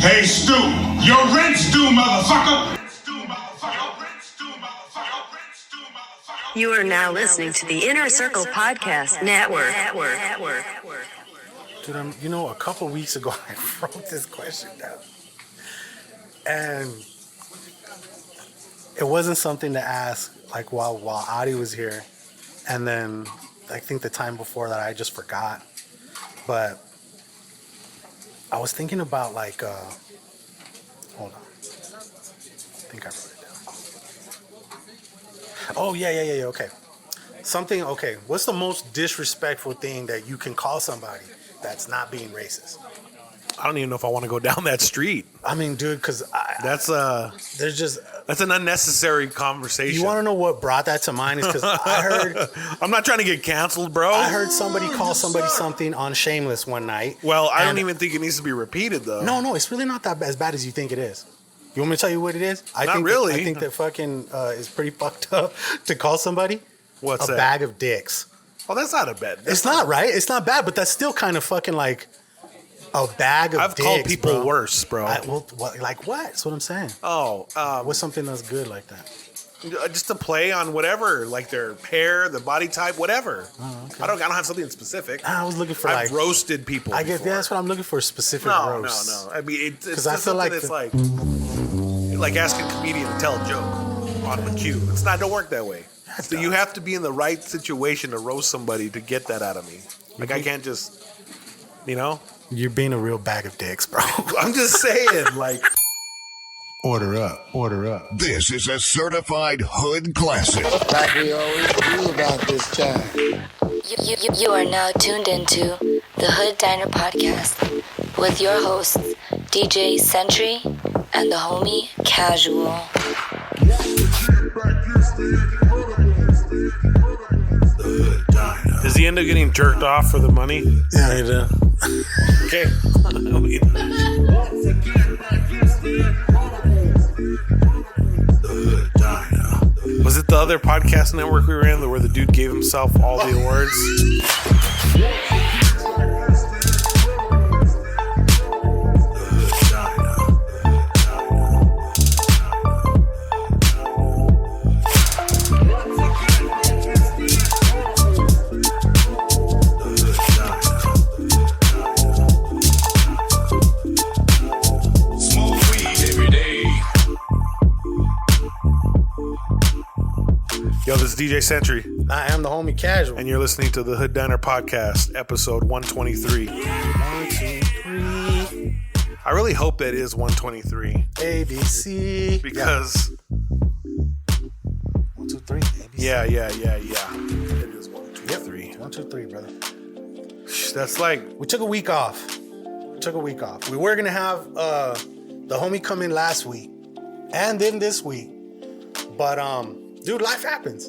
Hey, Stu, your rent's due, motherfucker. You are now listening to the Inner Circle Podcast Network. Dude, a couple weeks ago, I wrote this question down. And it wasn't something to ask, like, while Adi was here. And then, I think the time before that, I just forgot. But I was thinking about, like, hold on. I think I wrote it down. Oh, yeah, okay. What's the most disrespectful thing that you can call somebody that's not being racist? I don't even know if I want to go down that street. I mean, dude, because that's an unnecessary conversation. You want to know what brought that to mind? Is because I heard... I'm not trying to get canceled, bro. I heard somebody call somebody something on Shameless one night. Well, I don't even think it needs to be repeated, though. No, it's really not that as bad as you think it is. You want me to tell you what it is? I think that fucking is pretty fucked up to call somebody a bag of dicks. Oh, that's not a bad... It's not, right? It's not bad, but that's still kind of fucking like... A bag of dicks, called people bro. Worse, bro. Like what? That's what I'm saying. What's something that's good like that? Just to play on whatever, like their hair, the body type, whatever. Oh, okay. I don't have something specific. I was looking for I've roasted people. I guess that's what I'm looking for. Specific roast. No. I mean, it's I feel like it's like asking a comedian to tell a joke on the cue. It's not. Don't work that way. So you have to be in the right situation to roast somebody to get that out of me. Like I can't just, You're being a real bag of dicks, bro. I'm just saying, like. Order up. This is a certified hood classic. Like we always do about this time. You are now tuned into the Hood Diner Podcast with your hosts, DJ Sentry and the homie Casual. Does he end up getting jerked off for the money? Yeah, he did. Okay. Was it the other podcast network we were in where the dude gave himself all the awards? Yo, this is DJ Sentry. I am the homie Casual. And you're listening to the Hood Diner Podcast, episode 123. 123. I really hope that is 123. ABC. Because... 1, 2, 3. ABC. Yeah. It is 1, 2, 3. Yep. 1, 2, 3, brother. That's like... We took a week off. We were going to have the homie come in last week. And then this week. But, dude, life happens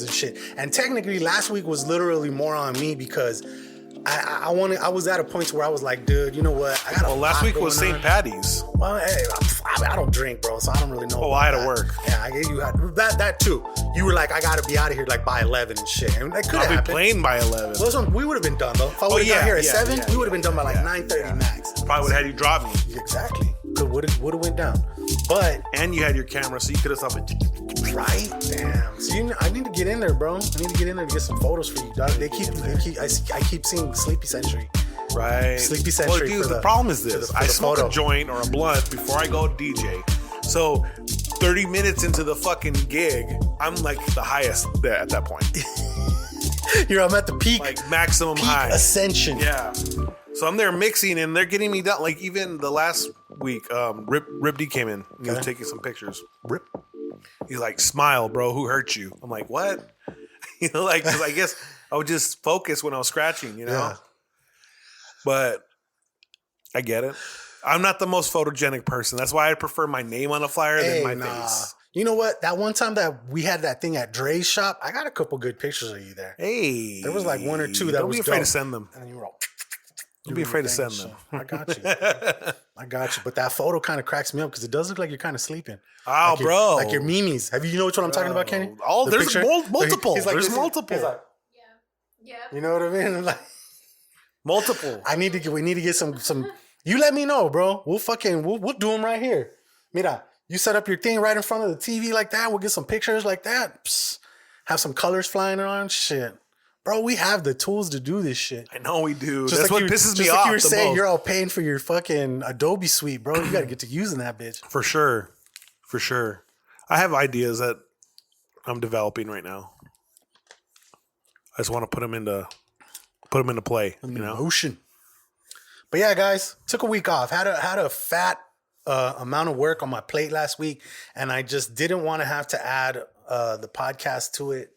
and shit. And technically, last week was literally more on me because I was at a point where I was like, dude, you know what? I got last week was St. Patty's. Well, hey, I don't drink, bro, so I don't really know. Oh, I had to work. Yeah, I gave you that too. You were like, I got to be out of here like by 11 and shit. And that could have happened. I'll be playing by 11. Well, we would have been done though. If I would have got here at 7, we would have been done by like 9:30 max. Probably would have had you drop me. Exactly. Would have went down. And you had your camera, so you could have stopped it. Right? Damn. So I need to get in there, bro. I need to get in there to get some photos for you, dog. I keep seeing Sleepy Century. Right. Sleepy Century. Well, dude, the problem is this. I smoke a joint or a blunt before I go DJ. So 30 minutes into the fucking gig, I'm like the highest there at that point. I'm at the peak. Like maximum high. Ascension. Yeah. So I'm there mixing and they're getting me down. Like even the last week, Rip D came in and he was taking some pictures. Rip. He's like, smile, bro. Who hurt you? I'm like, what? Because I guess I would just focus when I was scratching, Yeah. But I get it. I'm not the most photogenic person. That's why I prefer my name on a flyer than my face. You know what? That one time that we had that thing at Dre's shop, I got a couple good pictures of you there. Hey. There was like 1 or 2 that don't was be afraid dope. to send them. And you were all... Don't be afraid to send them. I got you. But that photo kind of cracks me up because it does look like you're kind of sleeping. Oh, like bro. Like your memes. Have you know which one I'm talking about, Kenny? Oh, there's multiple. He's like, there's multiple. He's like, Yeah. you know what I mean? Like, multiple. we need to get some You let me know, bro. We'll do them right here. Mira, you set up your thing right in front of the TV like that. We'll get some pictures like that. Psst. Have some colors flying around. Shit. Bro, we have the tools to do this shit. I know we do. Just That's like what pisses me like off you were the saying, most. you're all paying for your fucking Adobe suite, bro. You got to get to using that bitch. For sure. For sure. I have ideas that I'm developing right now. I just want to put them into play, you know? Motion. But yeah, guys, took a week off. Had a fat amount of work on my plate last week, and I just didn't want to have to add the podcast to it.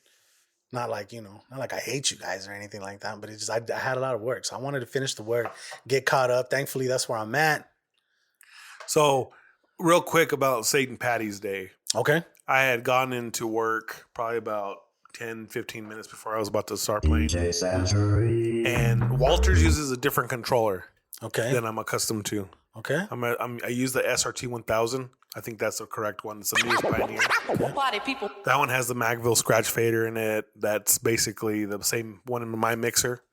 Not like I hate you guys or anything like that, but I had a lot of work, so I wanted to finish the work, get caught up. Thankfully, that's where I'm at. So, real quick about St. Patty's Day. Okay. I had gone into work probably about 10, 15 minutes before I was about to start playing. And Walters uses a different controller than I'm accustomed to. Okay. I use the SRT 1000. I think that's the correct one. It's the newest Pioneer. That one has the Magville scratch fader in it. That's basically the same one in my mixer.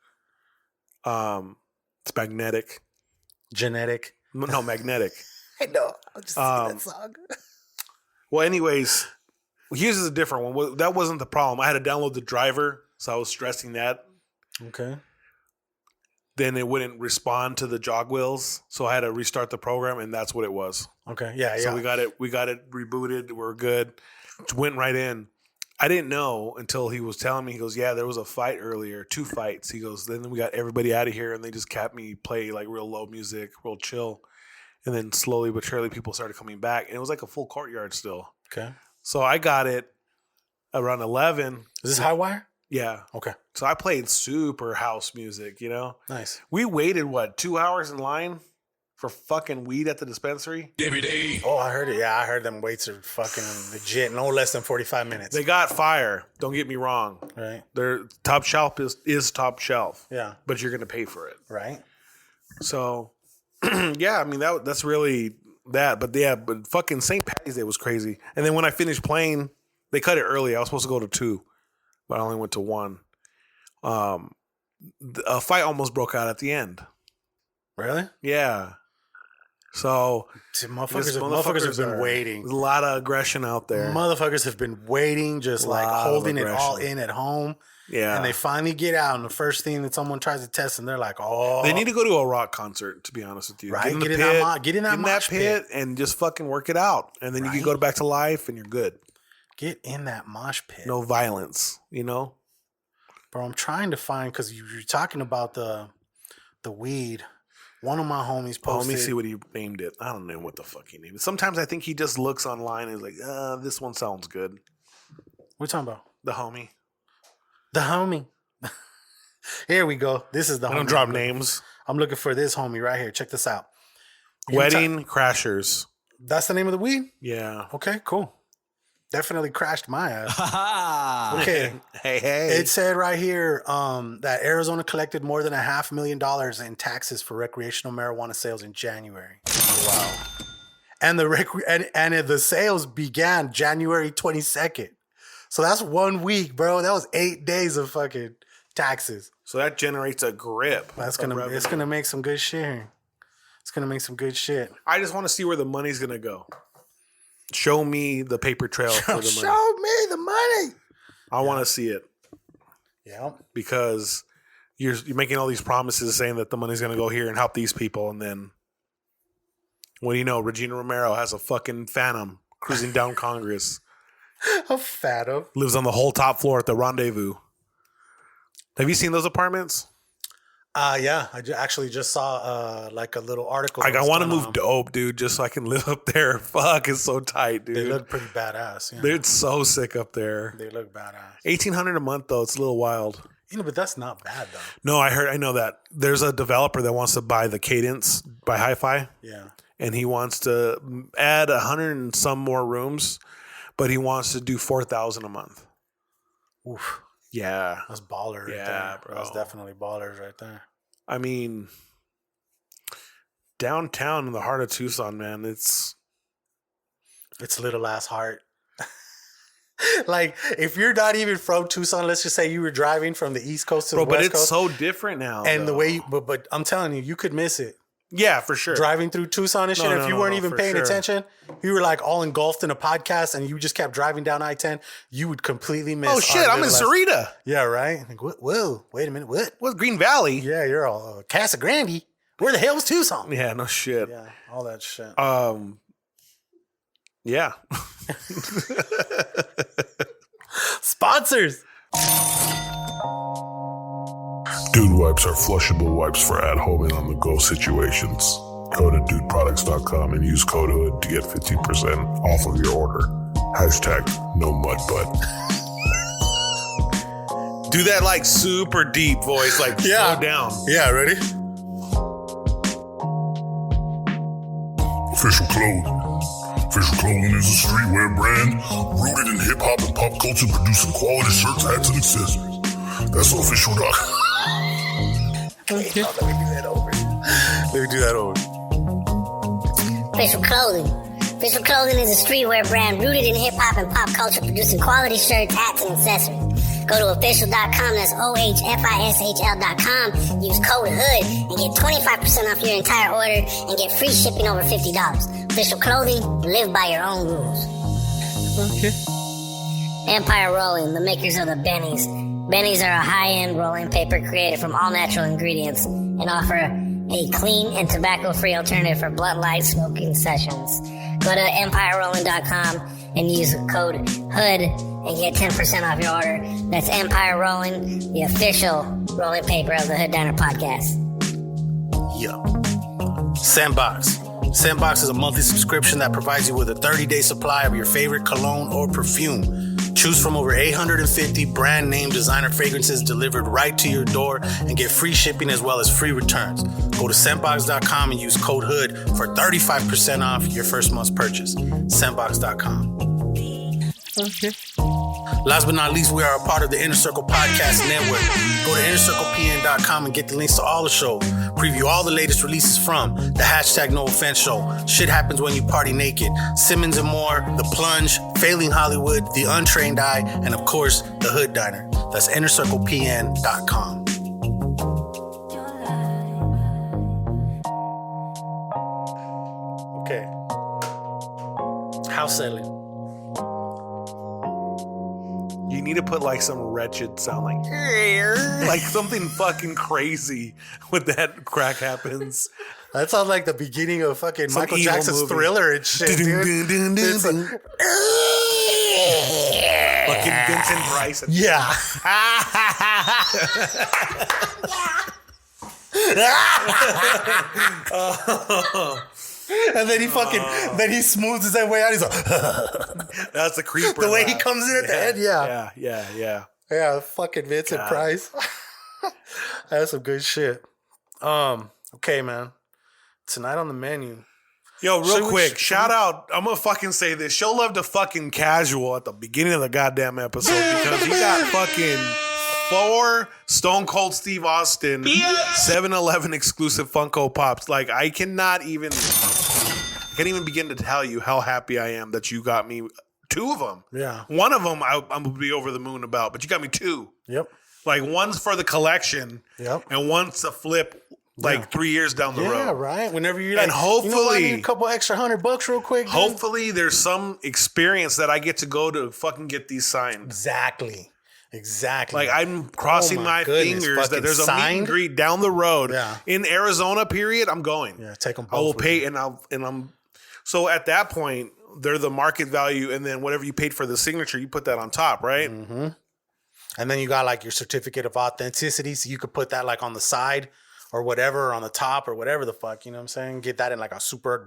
It's magnetic. Genetic. No, magnetic. I know. I'm just singing that song. Well, anyways, he uses a different one. Well, that wasn't the problem. I had to download the driver, so I was stressing that. Okay. Then it wouldn't respond to the jog wheels, so I had to restart the program, and that's what it was. Okay. Yeah. So we got it rebooted. We're good. Went right in. I didn't know until he was telling me. He goes, "Yeah, there was a fight earlier, 2 fights." He goes, "Then we got everybody out of here, and they just kept me play like real low music, real chill." And then slowly but surely, people started coming back, and it was like a full courtyard still. Okay. So I got it around 11. Is this high wire? Yeah. Okay. So I played super house music, Nice. We waited, 2 hours in line for fucking weed at the dispensary? Oh, I heard it. Yeah, I heard them waits are fucking legit. No less than 45 minutes. They got fire. Don't get me wrong. Right. Their top shelf is top shelf. Yeah. But you're going to pay for it. Right. So, yeah, I mean, that's really that. But fucking St. Patty's Day was crazy. And then when I finished playing, they cut it early. I was supposed to go to 2. But I only went to 1. A fight almost broke out at the end. Really? Yeah. So motherfuckers have been waiting. There's a lot of aggression out there. Motherfuckers have been waiting, just like holding it all in at home. Yeah. And they finally get out, and the first thing that someone tries to test them, they're like, "Oh." They need to go to a rock concert, to be honest with you. Right? Get in that mosh pit and just fucking work it out, and then you can go back to life, and you're good. Get in that mosh pit. No violence, Bro, I'm trying to find, because you're talking about the weed. One of my homies posted. Let me see what he named it. I don't know what the fuck he named it. Sometimes I think he just looks online and is like, this one sounds good. What you talking about? The homie. The homie. Here we go. This is the homie. I don't drop names. I'm looking for this homie right here. Check this out. Wedding Crashers. That's the name of the weed? Yeah. Okay, cool. Definitely crashed my ass. Okay. Hey. It said right here that Arizona collected more than $500,000 in taxes for recreational marijuana sales in January. Wow. And the sales began January 22nd. So that's 1 week, bro. That was 8 days of fucking taxes. So that generates a grip. It's gonna make some good shit here. It's gonna make some good shit. I just want to see where the money's gonna go. Show me the paper trail for the money. Show me the money. I want to see it. Yeah. Because you're making all these promises saying that the money's going to go here and help these people. And then, what do you know? Regina Romero has a fucking Phantom cruising down Congress. A Phantom? Lives on the whole top floor at the Rendezvous. Have you seen those apartments? Yeah. I actually just saw like a little article. Like, I want to move dope, dude, just so I can live up there. Fuck, it's so tight, dude. They look pretty badass. They're so sick up there. They look badass. $1,800 a month, though. It's a little wild. But that's not bad, though. No, I know that. There's a developer that wants to buy the Cadence by Hi-Fi. Yeah. And he wants to add 100 and some more rooms, but he wants to do $4,000 a month. Oof. Yeah. That's baller right there. Bro. That's definitely ballers right there. I mean, downtown in the heart of Tucson, man, it's little ass heart. Like, if you're not even from Tucson, let's just say you were driving from the East Coast to the West Coast. But it's so different now. And the way, but I'm telling you, you could miss it. Yeah, for sure. Driving through Tucson and shit. If you weren't even paying attention, you were like all engulfed in a podcast and you just kept driving down I-10, you would completely miss. Oh shit, I'm in Sarita. Yeah, right? Like, whoa, wait a minute, what? What's Green Valley? Yeah, you're all Casa Grande. Where the hell was Tucson? Yeah, no shit. Yeah, all that shit. Yeah. Sponsors. Dude wipes are flushable wipes for at-home and on-the-go situations. Go to dudeproducts.com and use code HOOD to get 15% off of your order. Hashtag no mud butt. Do that like super deep voice, like slow down. Yeah, ready? Official Clothing. Official Clothing is a streetwear brand rooted in hip-hop and pop culture, producing quality shirts, hats, and accessories. That's official.com. Okay. Let me do that over. Official Clothing. Official Clothing is a streetwear brand rooted in hip-hop and pop culture, producing quality shirts, hats, and accessories. Go to official.com, that's OHFISHL.com, use code HOOD, and get 25% off your entire order, and get free shipping over $50. Official Clothing, live by your own rules. Okay. Empire Rolling, the makers of the Bennies. Bennies are a high-end rolling paper created from all natural ingredients and offer a clean and tobacco-free alternative for blunt light smoking sessions. Go to EmpireRolling.com and use code HOOD and get 10% off your order. That's Empire Rolling, the official rolling paper of the Hood Diner podcast. Yeah. Sandbox. Sandbox is a monthly subscription that provides you with a 30-day supply of your favorite cologne or perfume. Choose from over 850 brand name designer fragrances delivered right to your door and get free shipping as well as free returns. Go to scentbox.com and use code HOOD for 35% off your first month's purchase. Scentbox.com. Okay. Last but not least, we are a part of the Inner Circle Podcast Network. Go to InnerCirclePN.com and get the links to all the shows. Preview all the latest releases from the hashtag No Offense Show, Shit Happens When You Party Naked, Simmons and More, The Plunge, Failing Hollywood, The Untrained Eye, and of course, The Hood Diner. That's InnerCirclePN.com. Okay. House selling. You need to put like some wretched sound, like something fucking crazy when that crack happens. That sounds like the beginning of fucking Some Michael evil Jackson's movie. Thriller and shit, dude. It's like, Fucking Vincent Price. yeah. And then he then he smooths his way out. He's like, That's a creeper. the way he laugh. comes in at the end. Yeah. Yeah. Fucking Vincent God. Price. That's some good shit. Okay, man. Tonight on the menu. Yo, real quick, shout out. I'm gonna fucking say this. Show love to fucking Casual at the beginning of the goddamn episode because he got fucking 4 Stone Cold Steve Austin 7-Eleven exclusive Funko Pops. Like I can't even begin to tell you how happy I am that you got me 2 of them. Yeah. One of them I'm gonna be over the moon about, but you got me 2. Yep. Like one's for the collection. Yep. And one's a flip. Like 3 years down the road. Yeah, right. Whenever you're like, and hopefully, I need a couple extra $100 real quick. Dude. Hopefully, there's some experience that I get to go to fucking get these signed. Exactly. Like I'm crossing my fingers that there's a meet and greet down the road in Arizona. Period. I'm going. Yeah, take them both. I will pay, and I'm. So at that point, they're the market value, and then whatever you paid for the signature, you put that on top, right? Mm-hmm. And then you got like your certificate of authenticity, so you could put that like on the side. Or whatever, or on the top, or whatever the fuck, you know what I'm saying? Get that in like a super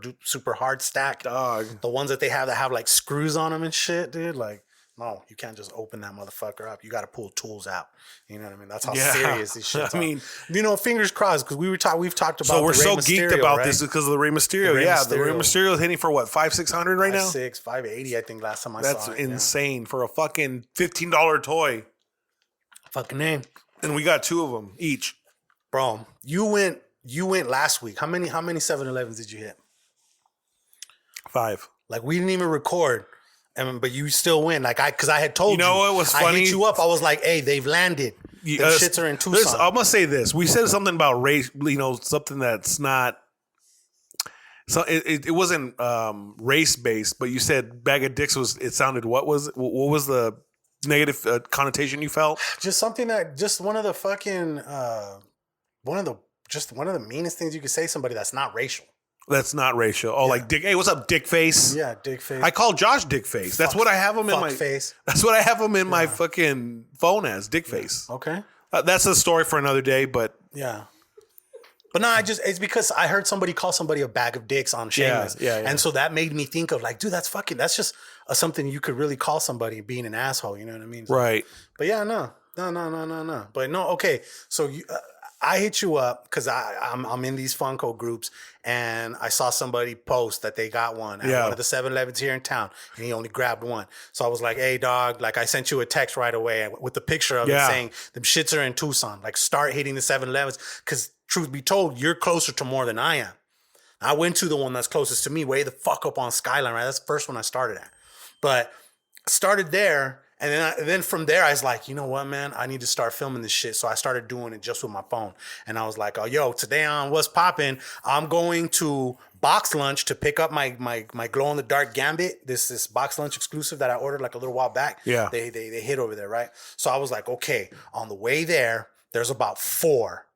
hard stack. Dog. The ones that have like screws on them and shit, dude. Like, no, you can't just open that motherfucker up. You got to pull tools out. You know what I mean? That's how serious this shit. I mean, you know, fingers crossed because we've talked about. So we're the Rey so Mysterio, geeked about right? this because of the Rey Mysterio. The Rey Mysterio is hitting for what, $500-$600 right now? 560, 580, I think last time I That's saw it. That's insane for a fucking $15 toy. Fucking name. And we got 2 of them each, bro. You went last week. How many 7-Elevens did you hit? 5. Like we didn't even record, but you still win. Like because I had told you. You know what was funny? I hit you up. I was like, hey, they've landed. Them shits are in Tucson. I'm gonna say this. We said something about race. You know, something that's not So it wasn't race based, but you said bag of dicks was. It sounded what was the negative connotation you felt? Just something that just one of the fucking one of the meanest things you could say to somebody that's not racial. That's not racial. Oh, like dick. Hey, what's up, dick face? Yeah, dick face. I call Josh dick face. That's what I have him in my face. That's what I have him in my fucking phone as dick face. Okay. That's a story for another day, but yeah. But no, it's because I heard somebody call somebody a bag of dicks on Shameless. Yeah. And so that made me think of like, dude, that's just something you could really call somebody being an asshole. You know what I mean? So, right. But yeah, no. But no, okay. So I hit you up because I'm in these Funko groups and I saw somebody post that they got one at one of the 7-Elevens here in town and he only grabbed one. So I was like, hey, dog, like I sent you a text right away with the picture of it saying them shits are in Tucson. Like start hitting the 7-Elevens because truth be told, you're closer to more than I am. I went to the one that's closest to me, way the fuck up on Skyline, right? That's the first one I started at. But started there. And then from there, I was like, you know what, man? I need to start filming this shit. So I started doing it just with my phone. And I was like, oh, yo, today on What's Poppin', I'm going to Box Lunch to pick up my glow-in-the-dark Gambit. This Box Lunch exclusive that I ordered like a little while back. Yeah. They hit over there, right? So I was like, okay, on the way there, there's about 4.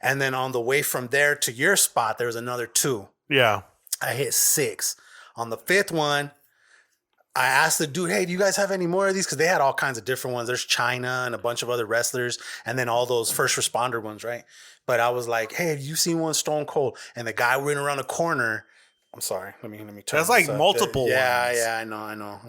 And then on the way from there to your spot, there's another 2. Yeah. I hit 6. On the 5th one, I asked the dude, hey, do you guys have any more of these? Because they had all kinds of different ones. There's China and a bunch of other wrestlers and then all those first responder ones, right? But I was like, hey, have you seen one Stone Cold? And the guy went around the corner. I'm sorry. Let me turn That's like this up. multiple ones. Yeah, I know.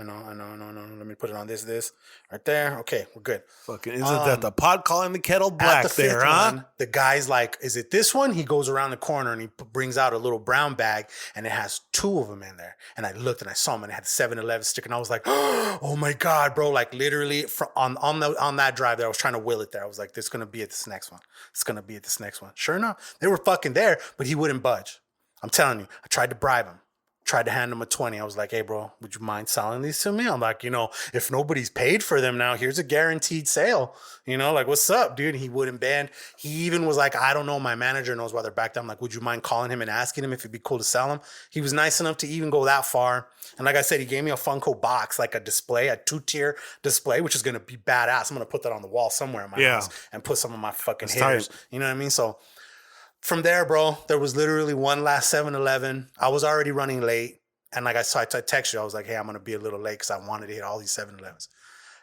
Let me put it on this. Right there. Okay, we're good. Fucking isn't that the pot calling the kettle black at the there, 5th huh? one, the guy's like, is it this one? He goes around the corner and he brings out a little brown bag and it has 2 of them in there. And I looked and I saw them and it had the 7-Eleven sticker and I was like, oh my God, bro. Like literally on that drive there, I was trying to will it there. I was like, this is going to be at this next one. It's going to be at this next one. Sure enough, they were fucking there, but he wouldn't budge. I'm telling you, I tried to bribe him. Tried to hand him a 20. I was like, hey, bro, would you mind selling these to me? I'm like, if nobody's paid for them now, here's a guaranteed sale. Like, what's up, dude? He wouldn't bend. He even was like, I don't know. My manager knows why they're back there. I'm like, would you mind calling him and asking him if it'd be cool to sell them? He was nice enough to even go that far. And like I said, he gave me a Funko box, like a display, a 2-tier display, which is going to be badass. I'm going to put that on the wall somewhere in my house and put some of my fucking hitters. Tight. You know what I mean? So from there, bro, there was literally one last 7-Eleven. I was already running late. And like I texted you, I was like, hey, I'm going to be a little late because I wanted to hit all these 7-Elevens.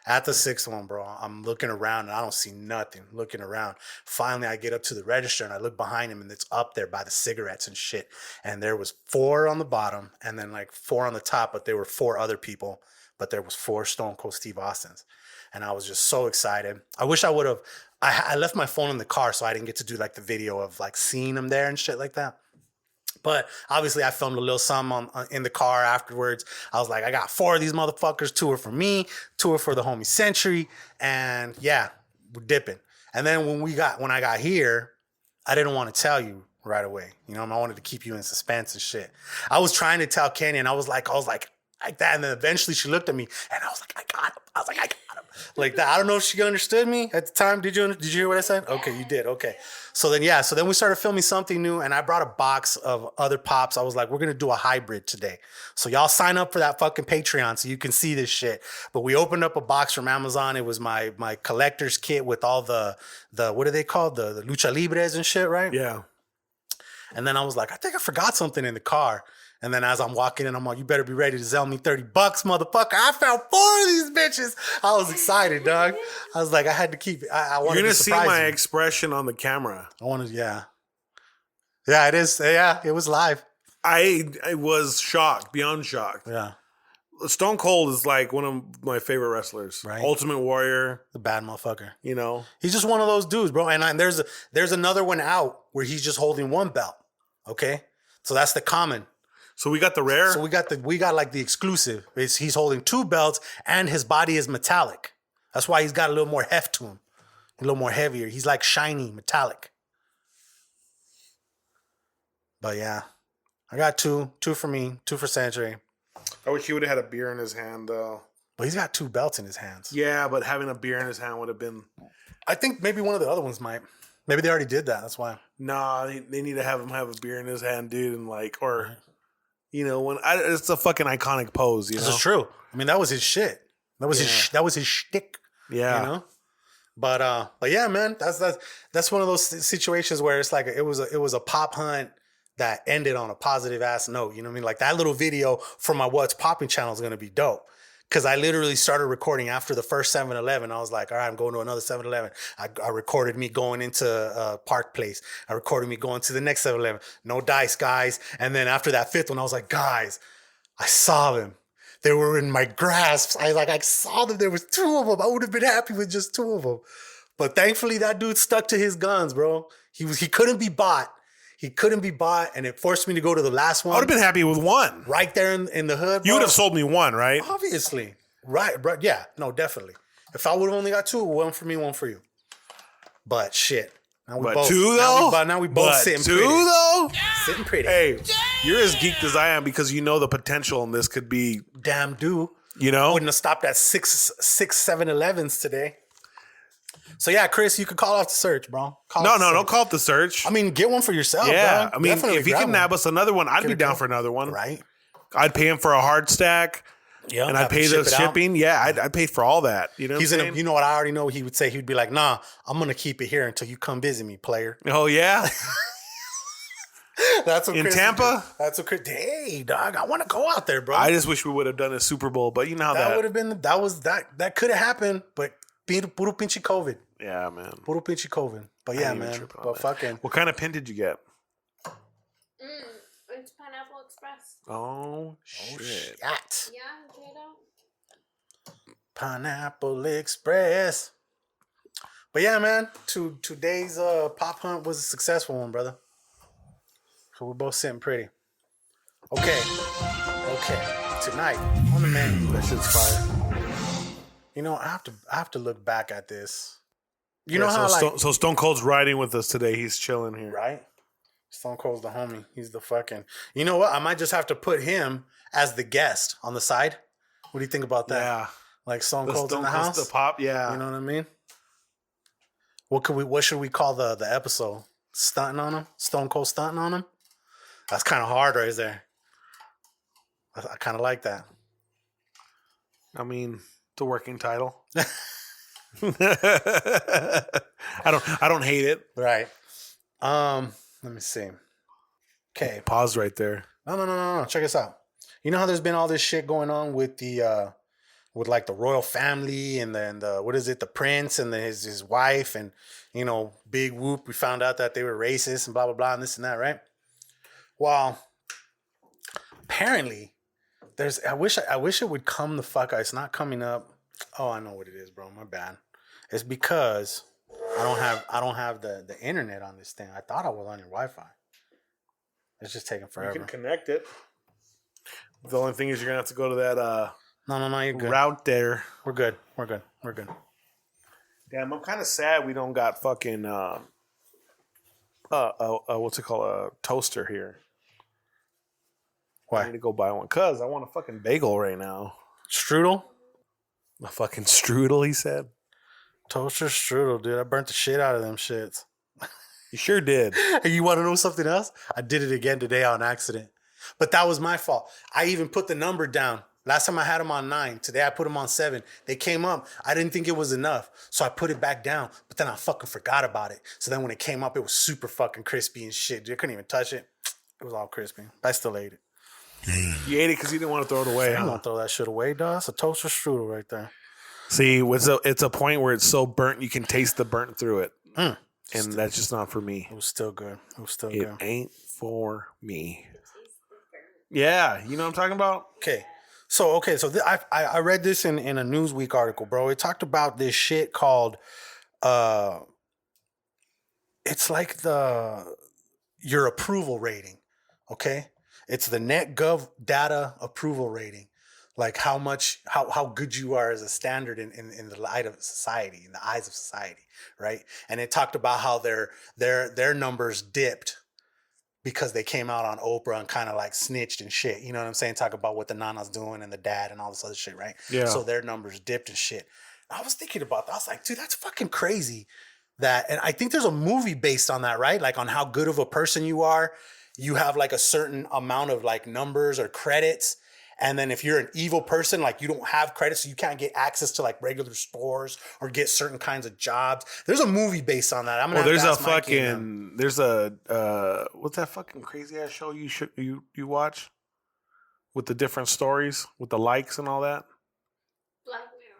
At the 6th one, bro, I'm looking around and I don't see nothing. Looking around. Finally, I get up to the register and I look behind him and it's up there by the cigarettes and shit. And there was 4 on the bottom and then like 4 on the top, but there were 4 other people. But there was 4 Stone Cold Steve Austins. And I was just so excited. I wish I would have. I left my phone in the car so I didn't get to do like the video of like seeing him there and shit like that. But obviously, I filmed a little something in the car afterwards. I was like, I got 4 of these motherfuckers. 2 are for me, 2 are for the homie Century. And yeah, we're dipping. And then when I got here, I didn't want to tell you right away. I wanted to keep you in suspense and shit. I was trying to tell Kenny, and I was like that. And then eventually she looked at me, and I was like, I got him. I was like, I got him. Like that. I don't know if she understood me at the time. Did you hear what I said? Okay, you did. Okay. So then we started filming something new and I brought a box of other pops. I was like, we're going to do a hybrid today. So y'all sign up for that fucking Patreon so you can see this shit. But we opened up a box from Amazon. It was my collector's kit with all the what are they called? The lucha libres and shit, right? Yeah. And then I was like, I think I forgot something in the car. And then as I'm walking in, I'm like, you better be ready to sell me $30, motherfucker. I found 4 of these bitches. I was excited, dog. I was like, I had to keep it. I wanted to surprise you. You're going to see my expression on the camera. Yeah, it is. Yeah, it was live. I was shocked, beyond shocked. Yeah. Stone Cold is like one of my favorite wrestlers. Right. Ultimate Warrior. The bad motherfucker. He's just one of those dudes, bro. And there's another one out where he's just holding 1 belt. Okay? So that's the common. So we got the rare? So we got like the exclusive. He's holding 2 belts and his body is metallic. That's why he's got a little more heft to him. A little more heavier. He's like shiny, metallic. But yeah. I got 2. 2 for me, 2 for Century. I wish he would have had a beer in his hand, though. But he's got 2 belts in his hands. Yeah, but having a beer in his hand would have been... I think maybe one of the other ones might. Maybe they already did that. That's why. Nah, they need to have him have a beer in his hand, dude, and or You know, it's a fucking iconic pose. You know, This is true. I mean, that was his shit. That was that was his shtick. Yeah. You know. But yeah, man, that's one of those situations where it's like it was a pop hunt that ended on a positive ass note. You know what I mean? Like that little video from my What's Popping channel is gonna be dope. Cause I literally started recording after the first 7-Eleven. I was like, all right, I'm going to another 7-Eleven. I recorded me going into Park Place. I recorded me going to the next 7-Eleven. No dice, guys. And then after that fifth one, I was like, guys, I saw them. They were in my grasp. I saw them. There was 2 of them. I would have been happy with just 2 of them. But thankfully, that dude stuck to his guns, bro. He couldn't be bought. He couldn't be bought, and it forced me to go to the last one. I would have been happy with 1. Right there in the hood, bro. You would have sold me 1, right? Obviously. Right. Yeah. No, definitely. If I would have only got 2, 1 for me, 1 for you. But shit. Now we both, 2 though? Now we both sitting 2 pretty. though? Sitting pretty. Hey, you're as geeked as I am because you know the potential in this could be. Damn dude. You know? Wouldn't have stopped at 6 7-Elevens today. So yeah, Chris, you could call off the search, bro. Don't call it the search. I mean, get one for yourself. Yeah, bro. I mean, Definitely if he grab can one. nab us another one, I'd be down for another one. Right. I'd pay him for a hard stack. Yeah, and I'd pay the shipping. Yeah, I'd pay for all that. You know, you know what I already know. He would say, he'd be like, "Nah, I'm gonna keep it here until you come visit me, player." Oh yeah. That's what in Chris Tampa. That's what Chris. Hey, dog, I want to go out there, bro. I just wish we would have done a Super Bowl, but you know how that would have been. That could have happened, but puro pinche COVID. Yeah, man. Puro pinche COVID. But yeah, man. But fucking. What kind of pin did you get? It's Pineapple Express. Oh shit. Yeah, Jado. Pineapple Express. But yeah, man. Today's pop hunt was a successful one, brother. So we're both sitting pretty. Okay. Tonight on the menu, that shit's fire. You know, I have to look back at this. You know how so Stone Cold's riding with us today. He's chilling here, right? Stone Cold's the homie. He's the fucking. You know what? I might just have to put him as the guest on the side. What do you think about that? Yeah, like Stone Cold's in the house. The pop, yeah. You know what I mean? What should we call the episode? Stunting on him? Stone Cold stunting on him? That's kind of hard right there. I kind of like that. I mean, it's a working title. I don't hate it. Right. Let me see. Okay. Pause right there. No. Check this out. You know how there's been all this shit going on with the with like the royal family and then the what is it, the prince and his wife and you know, big whoop. We found out that they were racist and blah blah blah and this and that, right? Well, apparently there's I wish it would come the fuck out. It's not coming up. Oh, I know what it is, bro. My bad. It's because I don't have the internet on this thing. I thought I was on your Wi-Fi. It's just taking forever. You can connect it. The only thing is you're gonna have to go to that No, you're good. Route there. We're good. Damn, I'm kind of sad we don't got fucking what's it called, a toaster here. Why? I need to go buy one because I want a fucking bagel right now. Strudel? A fucking strudel, he said. Toaster strudel, dude. I burnt the shit out of them shits. You sure did. And you want to know something else? I did it again today on accident. But that was my fault. I even put the number down. Last time I had them on 9. Today I put them on 7. They came up. I didn't think it was enough. So I put it back down. But then I fucking forgot about it. So then when it came up, it was super fucking crispy and shit. Dude, I couldn't even touch it. It was all crispy. But I still ate it. You ate it because you didn't want to throw it away, I don't throw that shit away, dog. It's a toaster strudel right there. See, it's a point where it's so burnt you can taste the burnt through it. And that's just not for me. It was still good. It ain't for me. Yeah, you know what I'm talking about? Okay. So I read this in a Newsweek article, bro. It talked about this shit called it's like your approval rating, okay? It's the NetGov data approval rating. Like how good you are as a standard in the light of society, in the eyes of society, right? And it talked about how their numbers dipped because they came out on Oprah and kind of like snitched and shit. You know what I'm saying? Talk about what the Nana's doing and the dad and all this other shit, right? Yeah. So their numbers dipped and shit. I was thinking about that. I was like, dude, that's fucking crazy. And I think there's a movie based on that, right? Like on how good of a person you are you have like a certain amount of like numbers or credits. And then if you're an evil person, like you don't have credits, so you can't get access to like regular stores or get certain kinds of jobs. There's a movie based on that. I'm gonna. There's a what's that fucking crazy ass show you watch with the different stories with the likes and all that?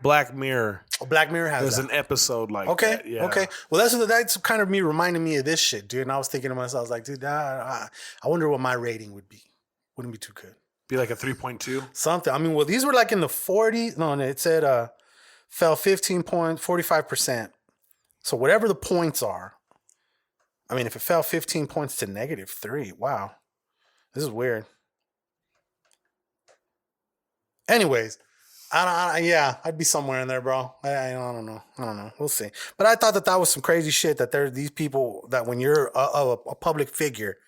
Black Mirror. Oh, Black Mirror has. There's an episode like that. Yeah. Okay. Well, that's kind of me reminding me of this shit, dude. And I was thinking to myself, I was like, dude, I wonder what my rating would be. Wouldn't be too good. Be like a 3.2? Something. I mean, well, these were like in the 40s. No, it said fell 15 points, 45%. So whatever the points are, I mean, if it fell 15 points to -3, wow. This is weird. Anyways, I'd be somewhere in there, bro. I don't know. We'll see. But I thought that was some crazy shit that there are these people that when you're a public figure,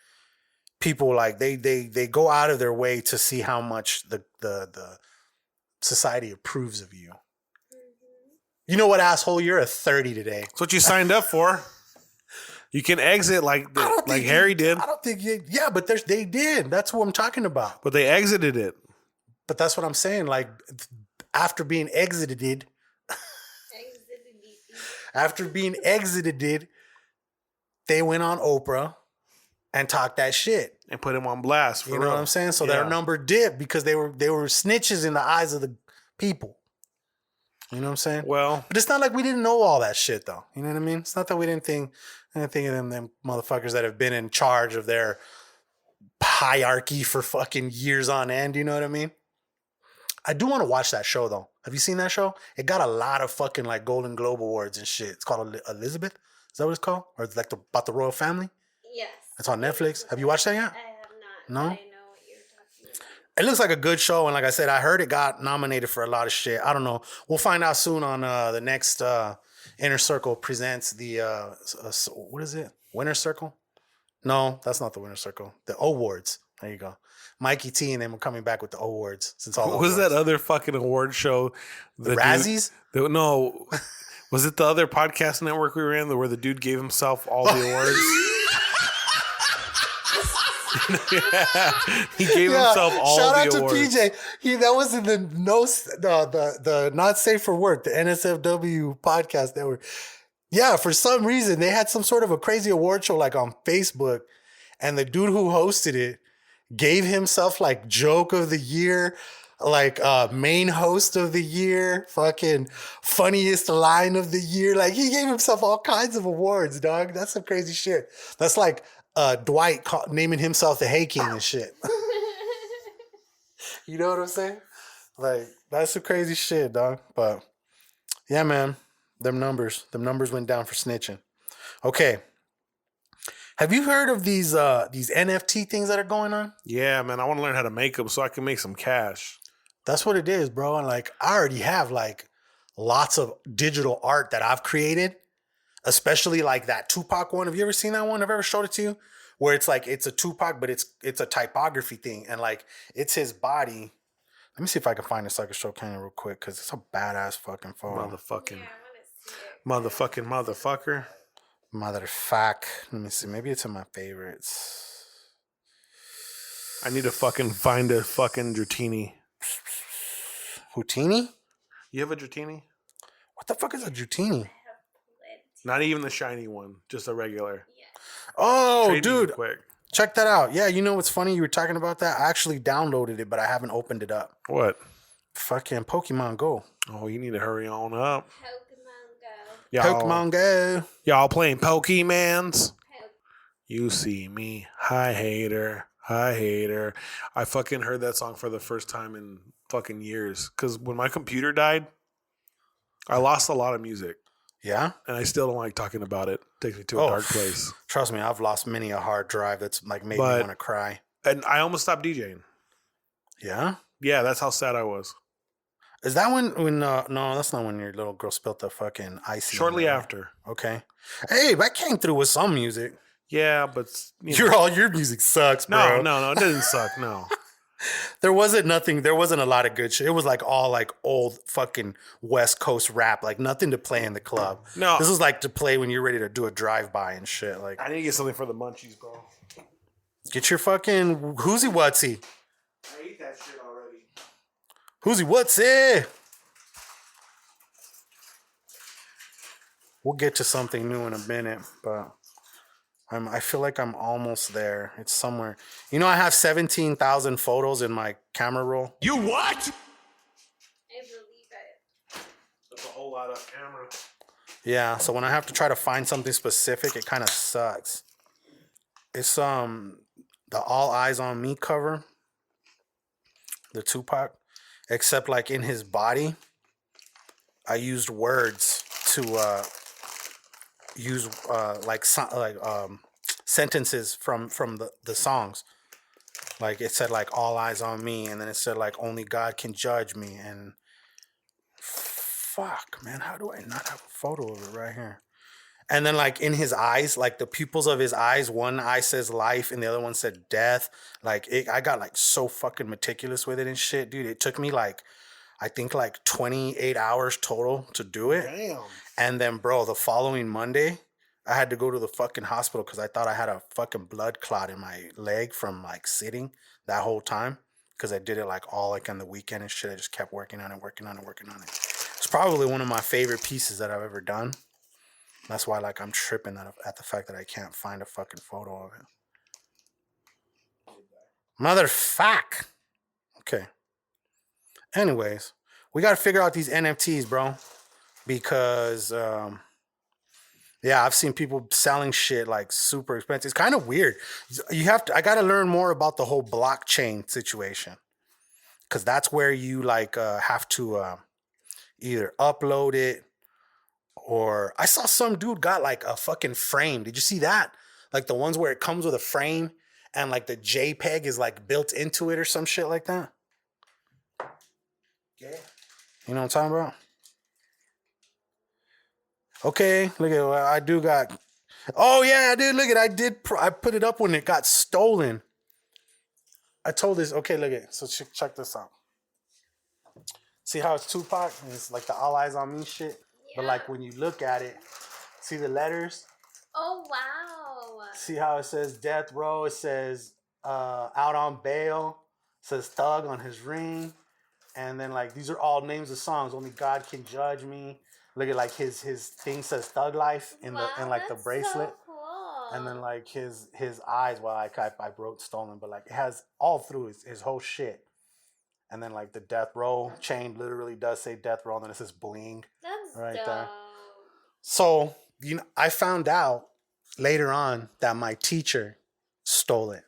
people like they go out of their way to see how much the society approves of you. You know what, asshole? You're a 30 today. That's what you signed up for. You can exit like Harry did. I don't think you. Yeah, but they did. That's what I'm talking about. But they exited it. But that's what I'm saying. Like after being exited, they went on Oprah and talk that shit and put him on blast. You know what I'm saying? So their number dipped because they were snitches in the eyes of the people. You know what I'm saying? Well, but it's not like we didn't know all that shit, though. You know what I mean? It's not that we didn't think of them motherfuckers that have been in charge of their hierarchy for fucking years on end. You know what I mean? I do want to watch that show, though. Have you seen that show? It got a lot of fucking like Golden Globe awards and shit. It's called Elizabeth. Is that what it's called? Or it's like about the royal family? Yes. It's on Netflix. Have you watched that yet? I have not. No? I know what you're talking about. It looks like a good show. And like I said, I heard it got nominated for a lot of shit. I don't know. We'll find out soon on the next Inner Circle presents the, what is it? Winner Circle? No, that's not the Winner Circle. The awards. There you go. Mikey T and them are coming back with the awards. Since all what was that other fucking award show? The Razzies? No. Was it the other podcast network we were in where the dude gave himself all the awards? Yeah, he gave himself all the awards. Shout out to PJ. That was in the Not Safe for Work, the NSFW podcast network. Yeah, for some reason they had some sort of a crazy award show like on Facebook, and the dude who hosted it gave himself like joke of the year, like main host of the year, fucking funniest line of the year. Like he gave himself all kinds of awards, dog. That's some crazy shit. That's like Dwight naming himself the Hay King and shit. You know what I'm saying? Like that's some crazy shit, dog. But yeah, man, them numbers went down for snitching. Okay. Have you heard of these NFT things that are going on? Yeah, man. I want to learn how to make them so I can make some cash. That's what it is, bro. And like, I already have like lots of digital art that I've created, especially like that Tupac one. Have you ever seen that one? I've ever showed it to you, where it's like it's a Tupac, but it's a typography thing, and like it's his body. Let me see if I can find this so I can show Kenny real quick because it's a badass fucking photo. Motherfucker. Motherfuck. Let me see. Maybe it's in my favorites. I need to fucking find a fucking Dratini. Houdini? You have a Dratini? What the fuck is a Dratini? Not even the shiny one, just a regular. Yeah. Oh, Trade dude. Quick. Check that out. Yeah, you know what's funny? You were talking about that. I actually downloaded it, but I haven't opened it up. What? Fucking Pokemon Go. Oh, you need to hurry on up. Pokemon Go. Y'all playing Pokemans? You see me. Hi, hater. Hi, hater. I fucking heard that song for the first time in fucking years. Because when my computer died, I lost a lot of music. Yeah? And I still don't like talking about it. Takes me to a dark place. Trust me, I've lost many a hard drive that's like made me want to cry. And I almost stopped DJing. Yeah? Yeah, that's how sad I was. Is that when no, that's not when your little girl spilled the fucking icy. Shortly after. Okay. Hey, that came through with some music. Yeah, but your music sucks, bro. No, it didn't suck, no. There wasn't a lot of good shit. It was like all like old fucking West Coast rap, like nothing to play in the club. No. This was like to play when you're ready to do a drive-by and shit. Like I need to get something for the munchies, bro. Get your fucking Whozeewhatsie. I ate that shit already. Whozeewhatsit. We'll get to something new in a minute, but I feel like I'm almost there. It's somewhere. You know, I have 17,000 photos in my camera roll. You what? I believe it. That's a whole lot of camera. Yeah, so when I have to try to find something specific, it kind of sucks. It's the All Eyes on Me cover, the Tupac, except like in his body, I used words to use sentences from the songs. Like it said like all eyes on me, and then it said like only God can judge me, and fuck man, how do I not have a photo of it right here? And then like in his eyes, like the pupils of his eyes, one eye says life and the other one said death. Like I got like so fucking meticulous with it and shit, dude. It took me like I think like 28 hours total to do it. Damn. And then, bro, the following Monday, I had to go to the fucking hospital because I thought I had a fucking blood clot in my leg from like sitting that whole time. Because I did it like all like on the weekend and shit. I just kept working on it. It's probably one of my favorite pieces that I've ever done. That's why like I'm tripping at the fact that I can't find a fucking photo of it. Motherfuck. Okay. Anyways, we got to figure out these NFTs, bro. Because, yeah, I've seen people selling shit like super expensive. It's kind of weird. I got to learn more about the whole blockchain situation. Because that's where you like have to either upload it or I saw some dude got like a fucking frame. Did you see that? Like the ones where it comes with a frame and like the JPEG is like built into it or some shit like that. Yeah. You know what I'm talking about? Okay, look at what I do got. Oh yeah, dude, look at I put it up when it got stolen. I told this. Okay, look at. So check this out. See how it's Tupac and it's like the all eyes on me shit. Yeah. But like when you look at it, see the letters. Oh wow. See how it says death row. It says out on bail. It says thug on his ring. And then like these are all names of songs. Only God can judge me. Look at like his thing says Thug Life in like the bracelet. So cool. And then like his eyes. Well, I wrote stolen, but like it has all through his whole shit. And then like the death row chain literally does say death row, and then it says bling. That's right dope. there. So I found out later on that my teacher stole it.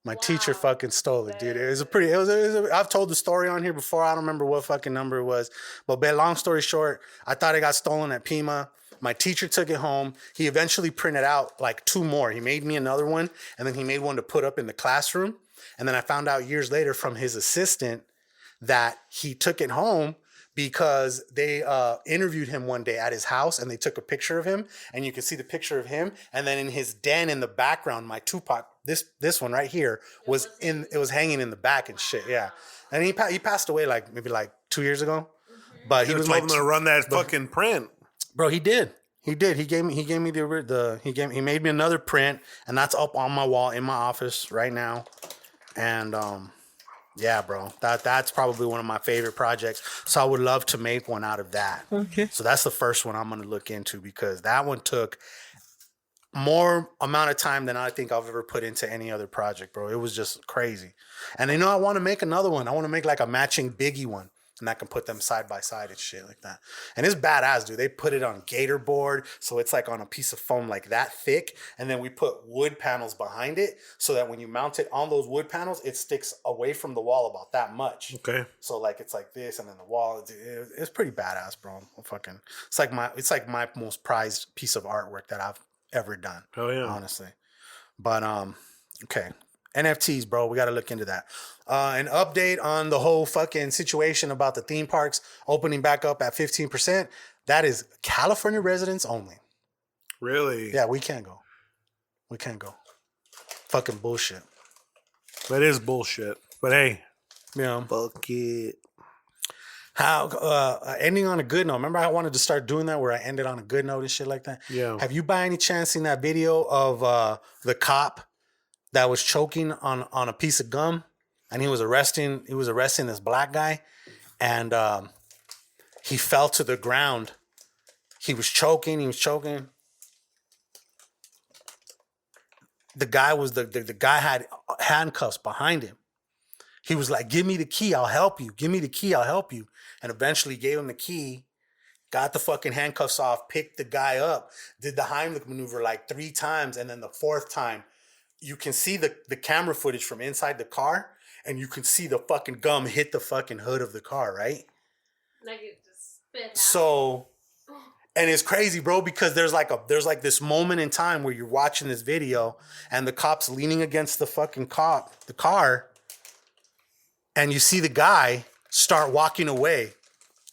My teacher fucking stole it, dude. I've told the story on here before. I don't remember what fucking number it was. But long story short, I thought it got stolen at Pima. My teacher took it home. He eventually printed out like 2 more. He made me another one, and then he made one to put up in the classroom. And then I found out years later from his assistant that he took it home because they interviewed him one day at his house and they took a picture of him, and you can see the picture of him. And then in his den in the background, my Tupac, this one right here was hanging in the back and shit. Yeah. And he passed away like maybe like 2 years ago, but he was told him to run that fucking print. Bro, he did. He gave me he made me another print, and that's up on my wall in my office right now. And yeah, bro, that's probably one of my favorite projects. So I would love to make one out of that. Okay. So that's the first one I'm going to look into, because that one took more amount of time than I think I've ever put into any other project, bro. It was just crazy. And I want to make another one. I want to make like a matching Biggie one, and I can put them side by side and shit like that. And it's badass, dude. They put it on gator board, so it's like on a piece of foam like that thick, and then we put wood panels behind it so that when you mount it on those wood panels, it sticks away from the wall about that much. Okay. So like it's like this, and then the wall. It's pretty badass, bro. It's like my most prized piece of artwork that I've ever done. Oh yeah, honestly. But okay. NFTs, bro. We got to look into that. An update on the whole fucking situation about the theme parks opening back up at 15%. That is California residents only. Really? Yeah, we can't go. Fucking bullshit. That is bullshit. But hey, fuck it. How ending on a good note. Remember I wanted to start doing that where I ended on a good note and shit like that? Yeah. Have you by any chance seen that video of the cop that was choking on a piece of gum, and he was arresting this black guy, and he fell to the ground. He was choking. The guy had handcuffs behind him. He was like, "Give me the key, I'll help you. Give me the key, I'll help you." And eventually gave him the key, got the fucking handcuffs off, picked the guy up, did the Heimlich maneuver like 3 times, and then the 4th time, you can see the camera footage from inside the car, and you can see the fucking gum hit the fucking hood of the car, right? Like it just spit out. So, and it's crazy, bro, because there's like this moment in time where you're watching this video, and the cop's leaning against the fucking the car, and you see the guy start walking away,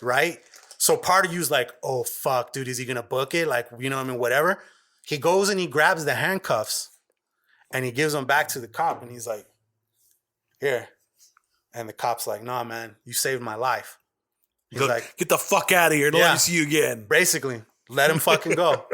right? So part of you's like, oh, fuck, dude, is he going to book it? Like, you know what I mean? Whatever. He goes and he grabs the handcuffs and he gives them back to the cop. And he's like, here. And the cop's like, nah, man, you saved my life. He's like, get the fuck out of here. Don't let me see you again. Basically, let him fucking go.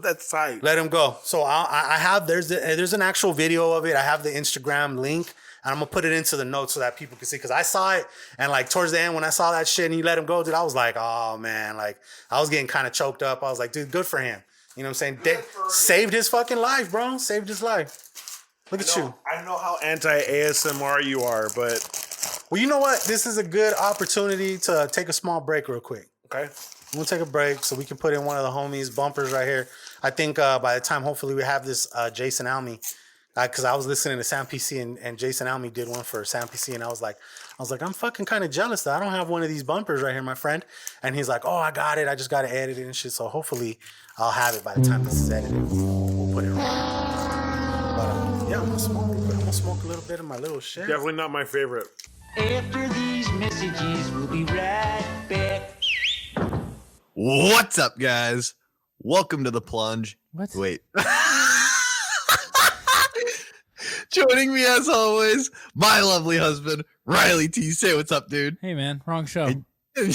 That's tight. Let him go. So I have, there's an actual video of it. I have the Instagram link. And I'm going to put it into the notes so that people can see. Because I saw it. And like towards the end when I saw that shit and he let him go, dude, I was like, oh, man. Like I was getting kind of choked up. I was like, dude, good for him. You know what I'm saying? Saved his fucking life, bro. Saved his life. Look at you. I know how anti-ASMR you are, but... Well, you know what? This is a good opportunity to take a small break real quick. Okay. I'm going to take a break so we can put in one of the homies' bumpers right here. I think by the time, hopefully, we have this Jason Almy. Because I was listening to Sam PC and Jason Almy did one for Sam PC, and I was like, I'm fucking kind of jealous that I don't have one of these bumpers right here, my friend. And he's like, oh, I got it. I just got to edit it and shit. So hopefully I'll have it by the time this is edited. We'll put it on. But yeah, I'm gonna smoke a little bit of my little shit. Definitely not my favorite. After these messages, we'll be right back. What's up, guys? Welcome to the plunge. What? Wait. Joining me as always, my lovely husband, Riley T. Say what's up, dude. Hey, man. Wrong show. And you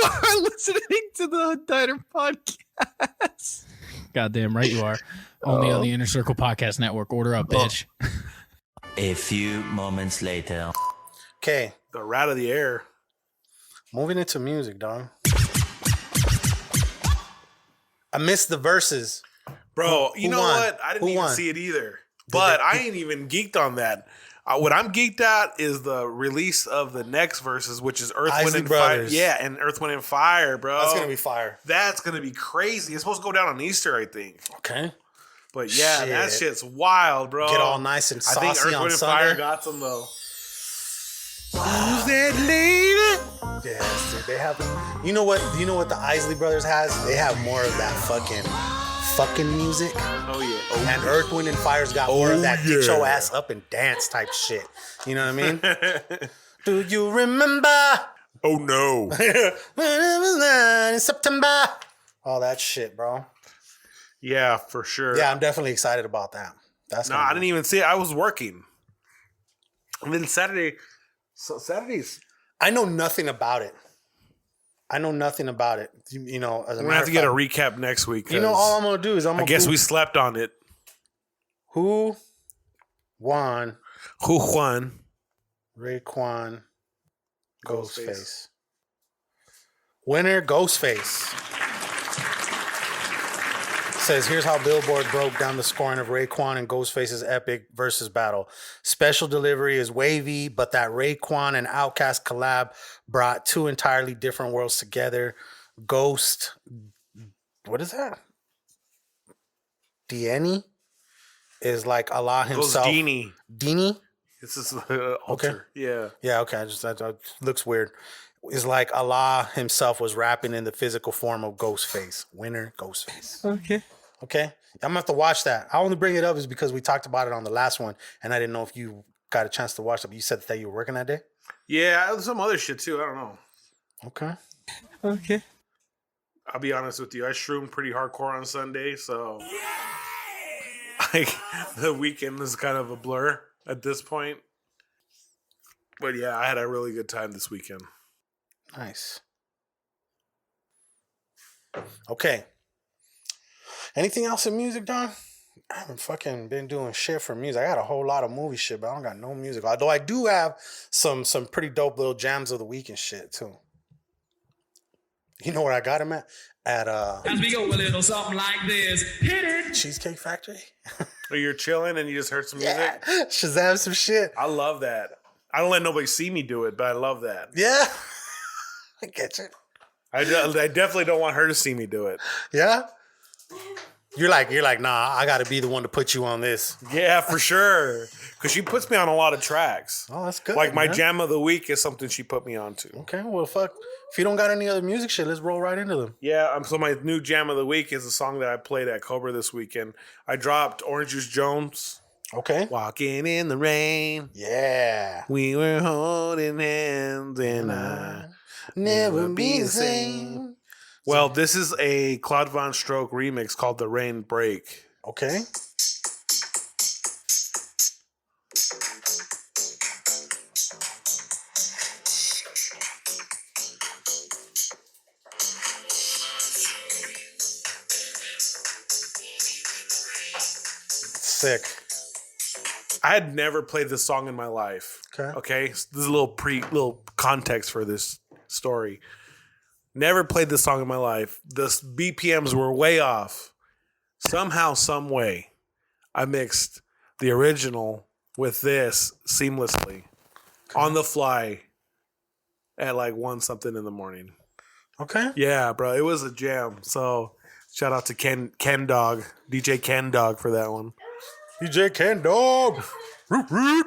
are listening to the Untitled Podcast. Goddamn right you are. Only on the Inner Circle Podcast Network. Order up, bitch. A few moments later. Okay. The rat of the air. Moving into music, dog. I missed the verses. Bro, you know won? what? I didn't Who even won? see it either. But I ain't even geeked on that. What I'm geeked at is the release of the next verses, which is Earth, Wind, Isley and Brothers. Fire. Yeah, and Earth, Wind, and Fire, bro. That's going to be fire. That's going to be crazy. It's supposed to go down on Easter, I think. Okay. But yeah, that shit's wild, bro. Get all nice and saucy I think Earth, on Wind, and Sunday. Fire got some, though. Who's that lady? Yes, dude. They have. You know what the Isley Brothers has? They have more of that fucking music. Oh yeah. And Earth, Wind, and Fire's got more of that get your ass up and dance type shit. You know what I mean? Do you remember? Oh no. In September. All that shit, bro. Yeah, for sure. Yeah, I'm definitely excited about that. No, I didn't even see it. I was working. And then Saturdays. I know nothing about it. You know, as a We're gonna matter have to of get a fact, recap next week. You know, all I'm gonna do is I guess we slept on it. Who won? Raekwon, Ghostface. Winner, Ghostface. Says, here's how Billboard broke down the scoring of Raekwon and Ghostface's epic versus battle. Special delivery is wavy, but that Raekwon and Outkast collab brought 2 entirely different worlds together. Ghost, what is that? Deanie is like Allah himself. Deanie. This is altar. Okay. Yeah. Yeah, okay. That looks weird. It's like Allah himself was rapping in the physical form of Ghostface. Winner, Ghostface. Okay. I'm gonna have to watch that. I only bring it up is because we talked about it on the last one, and I didn't know if you got a chance to watch it. But you said that you were working that day. Yeah, some other shit too. I don't know. Okay. I'll be honest with you. I shroomed pretty hardcore on Sunday, so like the weekend is kind of a blur at this point. But yeah, I had a really good time this weekend. Nice. Okay. Anything else in music, Don? I haven't fucking been doing shit for music. I got a whole lot of movie shit, but I don't got no music. Although I do have some pretty dope little jams of the week and shit too. You know where I got them at? At As we go a little something like this. Hit it. Cheesecake Factory. Or you're chilling and you just heard some music. Yeah. Shazam some shit. I love that. I don't let nobody see me do it, but I love that. Yeah. I get you. I definitely don't want her to see me do it. Yeah. You're like, nah, I got to be the one to put you on this. Yeah, for sure. Because she puts me on a lot of tracks. Oh, that's good. Like my man. jam of the week is something she put me onto. Okay, well, fuck. If you don't got any other music shit, let's roll right into them. Yeah, so my new jam of the week is a song that I played at Cobra this weekend. I dropped Orange Juice Jones. Okay. Walking in the rain. Yeah. We were holding hands and I never be the same. Well, this is a Claude Von Stroke remix called The Rain Break. Okay. Sick. I had never played this song in my life. Okay. This is a little context for this story. Never played this song in my life. The BPMs were way off. Somehow, some way, I mixed the original with this seamlessly on the fly at like 1 something in the morning. Okay. Yeah, bro. It was a jam. So shout out to Ken Dog, DJ Ken Dog for that one. DJ Ken Dog. Root root.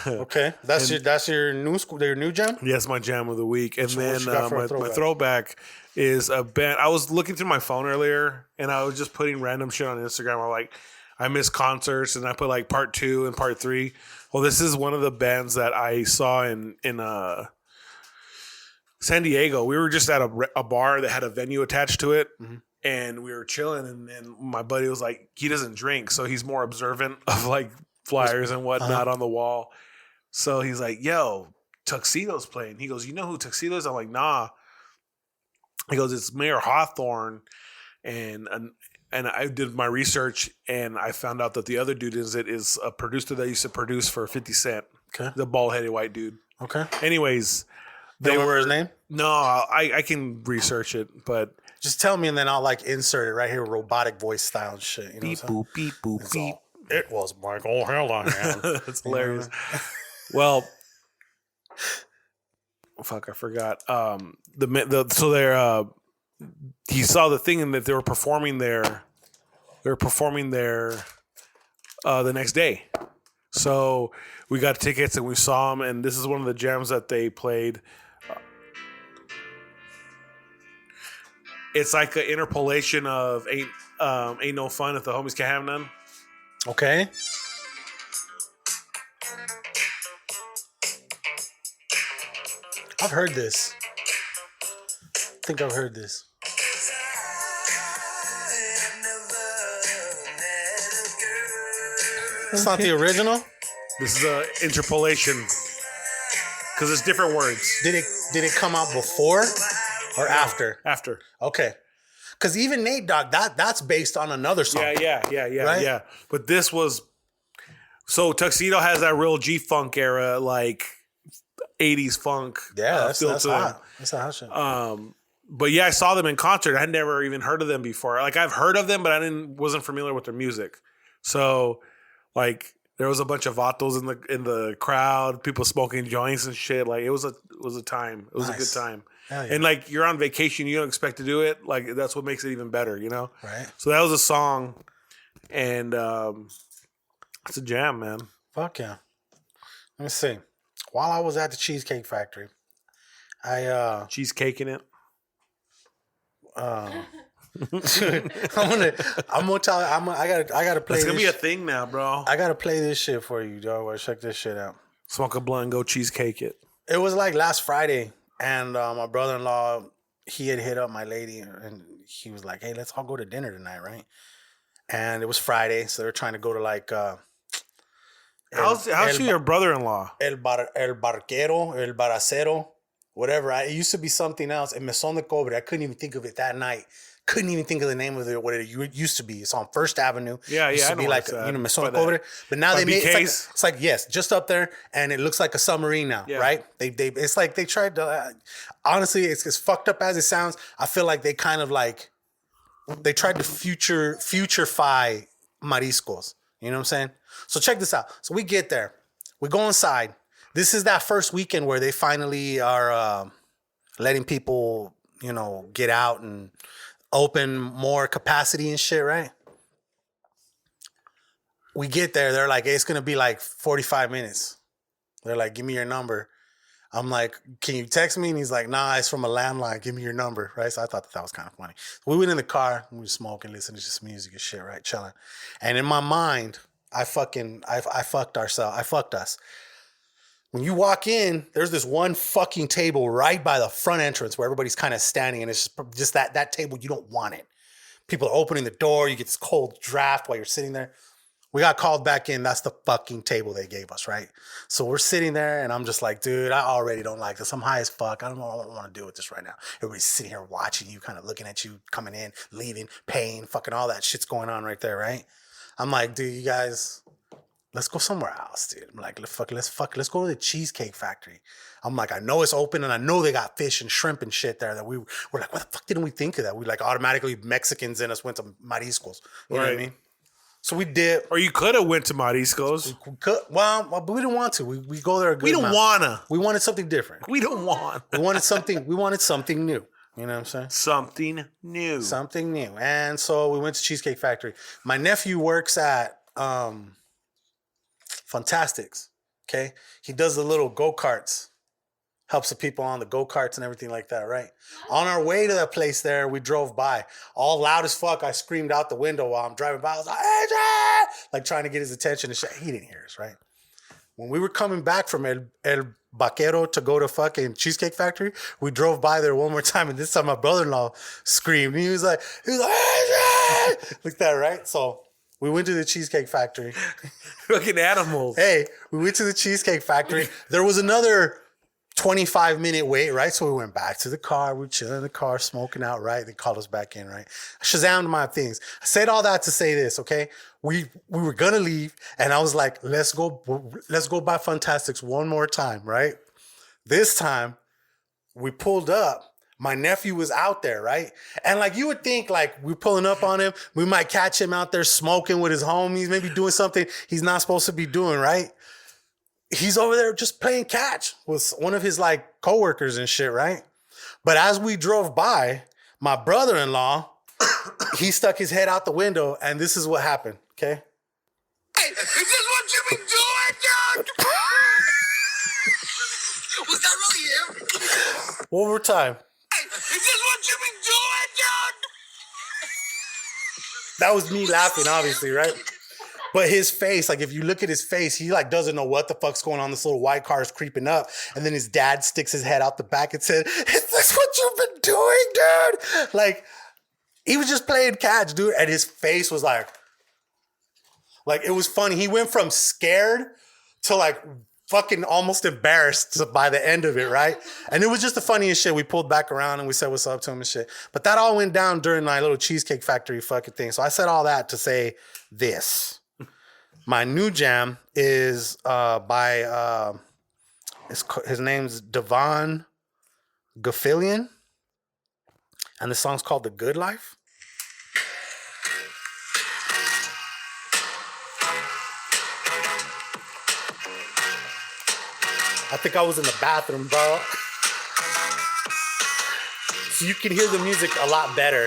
Okay, that's your new jam. Yes, my jam of the week, and then my my throwback is a band. I was looking through my phone earlier, and I was just putting random shit on Instagram. I'm like, I miss concerts, and I put like part 2 and part 3. Well, this is one of the bands that I saw in San Diego. We were just at a bar that had a venue attached to it. Mm-hmm. And we were chilling, and my buddy was like, he doesn't drink, so he's more observant of like flyers and whatnot on the wall. So he's like, yo, Tuxedo's playing. He goes, you know who Tuxedo is? I'm like, nah. He goes, it's Mayor Hawthorne. And I did my research, and I found out that the other dude is a producer that used to produce for 50 Cent. Okay. The bald-headed white dude. Okay. Anyways. They remember his name? No, I can research it, but... Just tell me, and then I'll like insert it right here, robotic voice style and shit. You know beep boop, beep boop, beep. It was Michael Hellman. That's hilarious. Well, fuck, I forgot. He saw the thing and that they were performing there. They were performing there the next day. So we got tickets and we saw them, and this is one of the jams that they played. It's like an interpolation of Ain't No Fun If the Homies Can't Have None. Okay. I've heard this. I think I've heard this. That's not the original? This is an interpolation. Because it's different words. Did it come out before or after? After. Okay. Because even Nate Dogg, that's based on another song. Yeah. Right? Yeah. But this was... So Tuxedo has that real G-Funk era, like 80s funk. Yeah, that's to them. hot. That's a hot shit. But yeah, I saw them in concert. I had never even heard of them before. Like I've heard of them, but wasn't familiar with their music. So like there was a bunch of vatos in the crowd, people smoking joints and shit. Like it was a time. It was a good time. Yeah. And like you're on vacation, you don't expect to do it. Like that's what makes it even better, you know? Right. So that was a song, and it's a jam, man. Fuck yeah. Let me see. While I was at the Cheesecake Factory, I cheesecaking it. I'm gonna tell you, I gotta play. It's gonna this be a thing now, bro. I gotta play this shit for you, dog. Check this shit out. Smoke a blunt and go cheesecake it. It was like last Friday, and my brother-in-law, he had hit up my lady, and he was like, "Hey, let's all go to dinner tonight, right?" And it was Friday, so they're trying to go to like. How's your brother-in-law? El barquero, el baracero, whatever. It used to be something else. El mesón de cobre. I couldn't even think of it that night Couldn't even think of the name of it, what it used to be. It's on First Avenue. Yeah, Used yeah, to I be know like, where it's at. me son By over there. But now by they made BK's? it's like, yes, just up there, and it looks like a submarine now, Yeah. right? They it's like they tried to. Honestly, it's as fucked up as it sounds. I feel like they kind of like they tried to futurefy mariscos. You know what I'm saying? So check this out. So we get there, we go inside. This is that first weekend where they finally are letting people, you know, get out and open more capacity and shit, right? We get there, they're like, hey, it's gonna be like 45 minutes. They're like, give me your number. I'm like, can you text me? And he's like, nah, it's from a landline. Give me your number, right? So I thought that was kind of funny. So we went in the car, we were smoking, listening to just music and shit, right? Chilling. And in my mind, I fucked us. When you walk in, there's this one fucking table right by the front entrance where everybody's kind of standing, and it's just that table, you don't want it. People are opening the door, you get this cold draft while you're sitting there. We got called back in. That's the fucking table they gave us, right? So we're sitting there, and I'm just like, dude, I already don't like this. I'm high as fuck. I don't want to deal with this right now. Everybody's sitting here watching you, kind of looking at you, coming in, leaving, paying, fucking all that shit's going on right there, right? I'm like, dude, you guys, let's go somewhere else, dude. I'm like, let's go to the Cheesecake Factory. I'm like, I know it's open, and I know they got fish and shrimp and shit there that we're like, what the fuck didn't we think of that? We like automatically Mexicans in us went to mariscos. You know what I mean? So we did. Or you could have went to Mariscos. We could, well, but we didn't want to. We go there a good We don't amount. wanna. We wanted something different. We don't want. We wanted something new. You know what I'm saying? Something new. Something new. And so we went to Cheesecake Factory. My nephew works at Fantastics. Okay? He does the little go-karts. Helps the people on the go-karts and everything like that, right? On our way to that place there, we drove by. All loud as fuck, I screamed out the window while I'm driving by. I was like, Adrian! Like trying to get his attention and shit. He didn't hear us, right? When we were coming back from El Vaquero to go to fucking Cheesecake Factory, we drove by there one more time, and this time my brother-in-law screamed. He was like, Adrian! Like that, right? So we went to the Cheesecake Factory. Fucking animals. Hey, we went to the Cheesecake Factory. There was another 25-minute wait, right? So we went back to the car. We were chilling in the car, smoking out, right? They called us back in, right? I Shazammed my things. I said all that to say this, okay? We were gonna leave, and I was like, let's go by Fantastics one more time, right? This time, we pulled up. My nephew was out there, right? And like you would think, like we're pulling up on him, we might catch him out there smoking with his homies, maybe doing something he's not supposed to be doing, right? He's over there just playing catch with one of his like coworkers and shit, right? But as we drove by, my brother-in-law, he stuck his head out the window, and this is what happened, okay? Hey, is this what you been doing, John? Was that really him? One more time. Hey, is this what you been doing, John? That was me laughing, obviously, right? But his face, like if you look at his face, he like doesn't know what the fuck's going on. This little white car is creeping up. And then his dad sticks his head out the back and said, is this what you've been doing, dude? Like, he was just playing catch, dude. And his face was like it was funny. He went from scared to like fucking almost embarrassed by the end of it, right? And it was just the funniest shit. We pulled back around and we said what's up to him and shit. But that all went down during my little Cheesecake Factory fucking thing. So I said all that to say this. My new jam is by his name's Devon Gaffilian, and the song's called "The Good Life." I think I was in the bathroom, bro, so you can hear the music a lot better.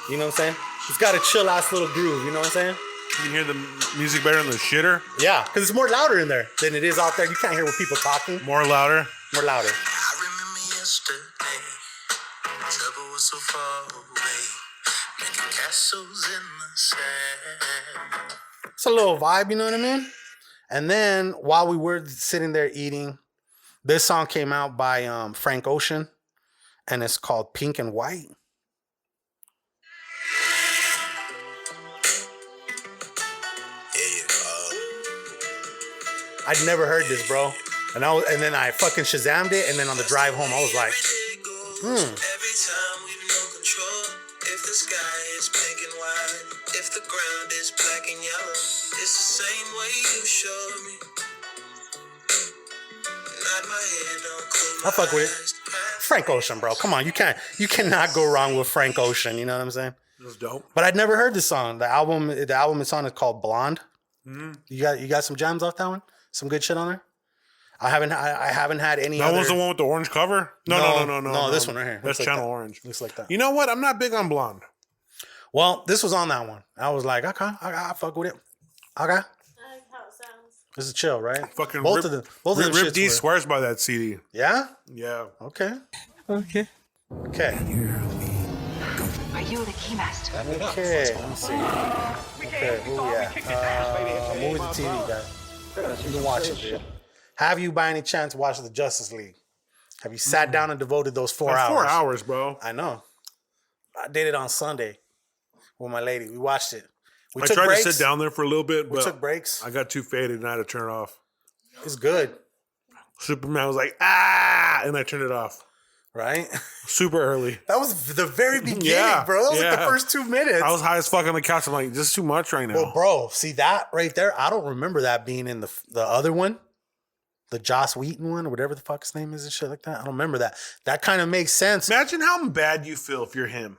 You know what I'm saying? It's got a chill ass little groove. You know what I'm saying? You can hear the music better in the shitter? Yeah, because it's more louder in there than it is out there. You can't hear what people talking. More louder? More louder. I remember yesterday, trouble was so far away, making castles in the sand. It's a little vibe, you know what I mean? And then while we were sitting there eating, this song came out by Frank Ocean, and it's called Pink and White. I'd never heard this, bro. And then I fucking Shazammed it, and then on the drive home, I was like, the sky is pink and white, if the ground is black and yellow, it's the same way you showed me. Nod my head, don't close my I fuck with it. eyes. Frank Ocean, bro. Come on, you cannot go wrong with Frank Ocean. You know what I'm saying? It was dope. But I'd never heard this song. The album it's on is called Blonde. Mm-hmm. You got some jams off that one? Some good shit on there? I haven't had any. That other... one's the one with the orange cover? No. This one right here. That's Looks Channel like Orange. Looks like that. You know what? I'm not big on blonde. Well, this was on that one. I was like, okay, I fuck with it. Okay. I like how it sounds. This is chill, right? Fucking both of them. Rip D swears by that CD. Yeah? Yeah. Okay. Okay. Are you the keymaster? Okay, let me see. Okay, who we at? Movie to TV, guys. You can watch it, dude. Have you, by any chance, watched the Justice League? Have you sat down and devoted those 4 hours? 4 hours, bro. I know. I did it on Sunday with my lady. We watched it. I tried to sit down there for a little bit, but we took breaks. I got too faded and I had to turn it off. It's good. Superman was like, ah, and I turned it off. Right? Super early. That was the very beginning, Yeah, bro. That was yeah. like the first 2 minutes. I was high as fuck on the couch. I'm like, this is too much right now. Well, bro, see that right there? I don't remember that being in the other one. The Joss Whedon one or whatever the fuck his name is and shit like that. I don't remember that. That kind of makes sense. Imagine how bad you feel if you're him.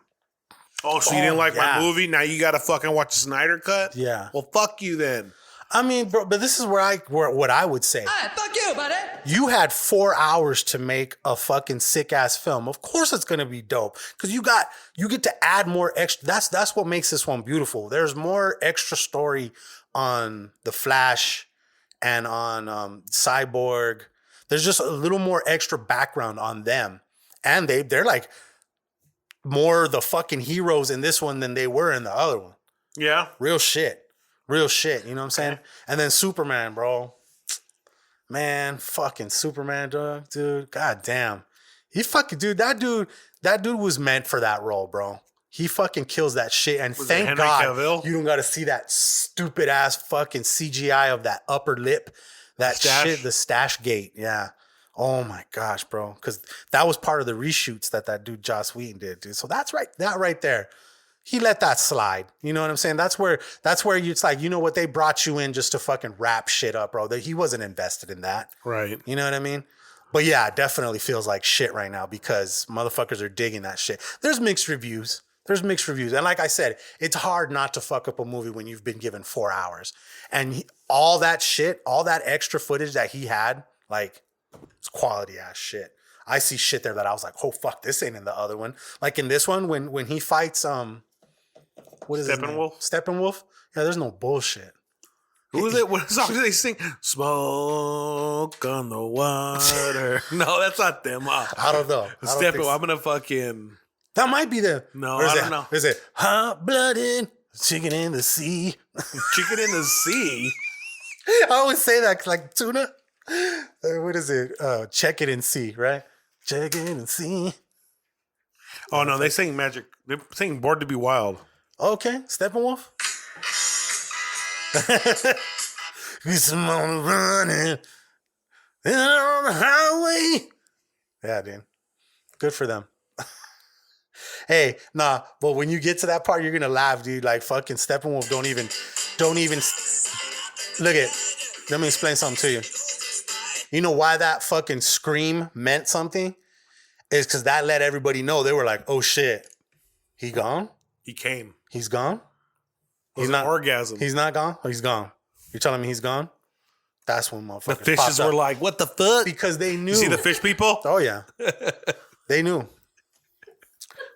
Oh, so you didn't like my movie? Now you got to fucking watch the Snyder cut? Yeah. Well, fuck you then. I mean, bro, but this is what I would say. Hey, fuck you, buddy. You had 4 hours to make a fucking sick ass film. Of course it's gonna be dope. Cause you get to add more extra. That's what makes this one beautiful. There's more extra story on the Flash and on Cyborg. There's just a little more extra background on them. And they're like more the fucking heroes in this one than they were in the other one. Yeah. Real shit. You know what I'm saying? And then Superman, bro. Man, fucking Superman, dude. God damn. That dude was meant for that role, bro. He fucking kills that shit. And thank God Cavill? You don't got to see that stupid ass fucking CGI of that upper lip. That Stash? shit, the stash gate. Yeah. Oh my gosh, bro. Because that was part of the reshoots that dude Joss Whedon did, dude. So that's right. That right there. He let that slide. You know what I'm saying? That's where it's like, you know what? They brought you in just to fucking wrap shit up, bro. He wasn't invested in that. Right. You know what I mean? But yeah, it definitely feels like shit right now because motherfuckers are digging that shit. There's mixed reviews. And like I said, it's hard not to fuck up a movie when you've been given 4 hours. And all that shit, all that extra footage that he had, like, it's quality ass shit. I see shit there that I was like, oh fuck, this ain't in the other one. Like in this one, when he fights what is Steppenwolf? Steppenwolf? Yeah, there's no bullshit. Who is it? What song do they sing? Smoke on the water. No, that's not them. I don't know. Steppenwolf. I'm gonna fucking. That might be the. No, I don't know. Is it hot blooded chicken in the sea? Chicken in the sea. I always say that like tuna. What is it? Check it and see, right? Check it and see. Oh no, they sing Magic. They sing Born to Be Wild. Okay, Steppenwolf. He's running on the highway. Yeah, dude. Good for them. Hey, nah, but when you get to that part, you're gonna laugh, dude. Like fucking Steppenwolf don't even look at. Let me explain something to you. You know why that fucking scream meant something? Is because that let everybody know. They were like, oh shit, he gone? He came. He's gone? He's not orgasm. He's not gone? Oh, he's gone. You're telling me he's gone? That's when motherfuckers The fishes were like, what the fuck? Because they knew. You see the fish people? Oh, yeah. They knew.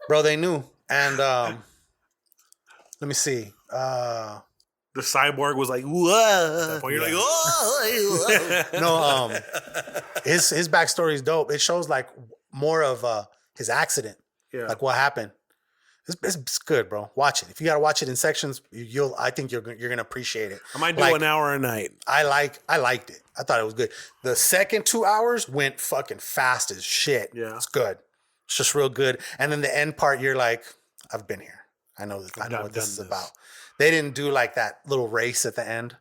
Bro, they knew. And let me see. The cyborg was like, whoa. You're like, oh. No, his backstory is dope. It shows like more of his accident. Yeah. Like what happened. It's good, bro. Watch it. If you gotta watch it in sections, I think you're gonna appreciate it. I might do an hour a night. I liked it. I thought it was good. The second 2 hours went fucking fast as shit. Yeah. It's good. It's just real good. And then the end part, you're like, I've been here. I know this. I know what this is about. They didn't do like that little race at the end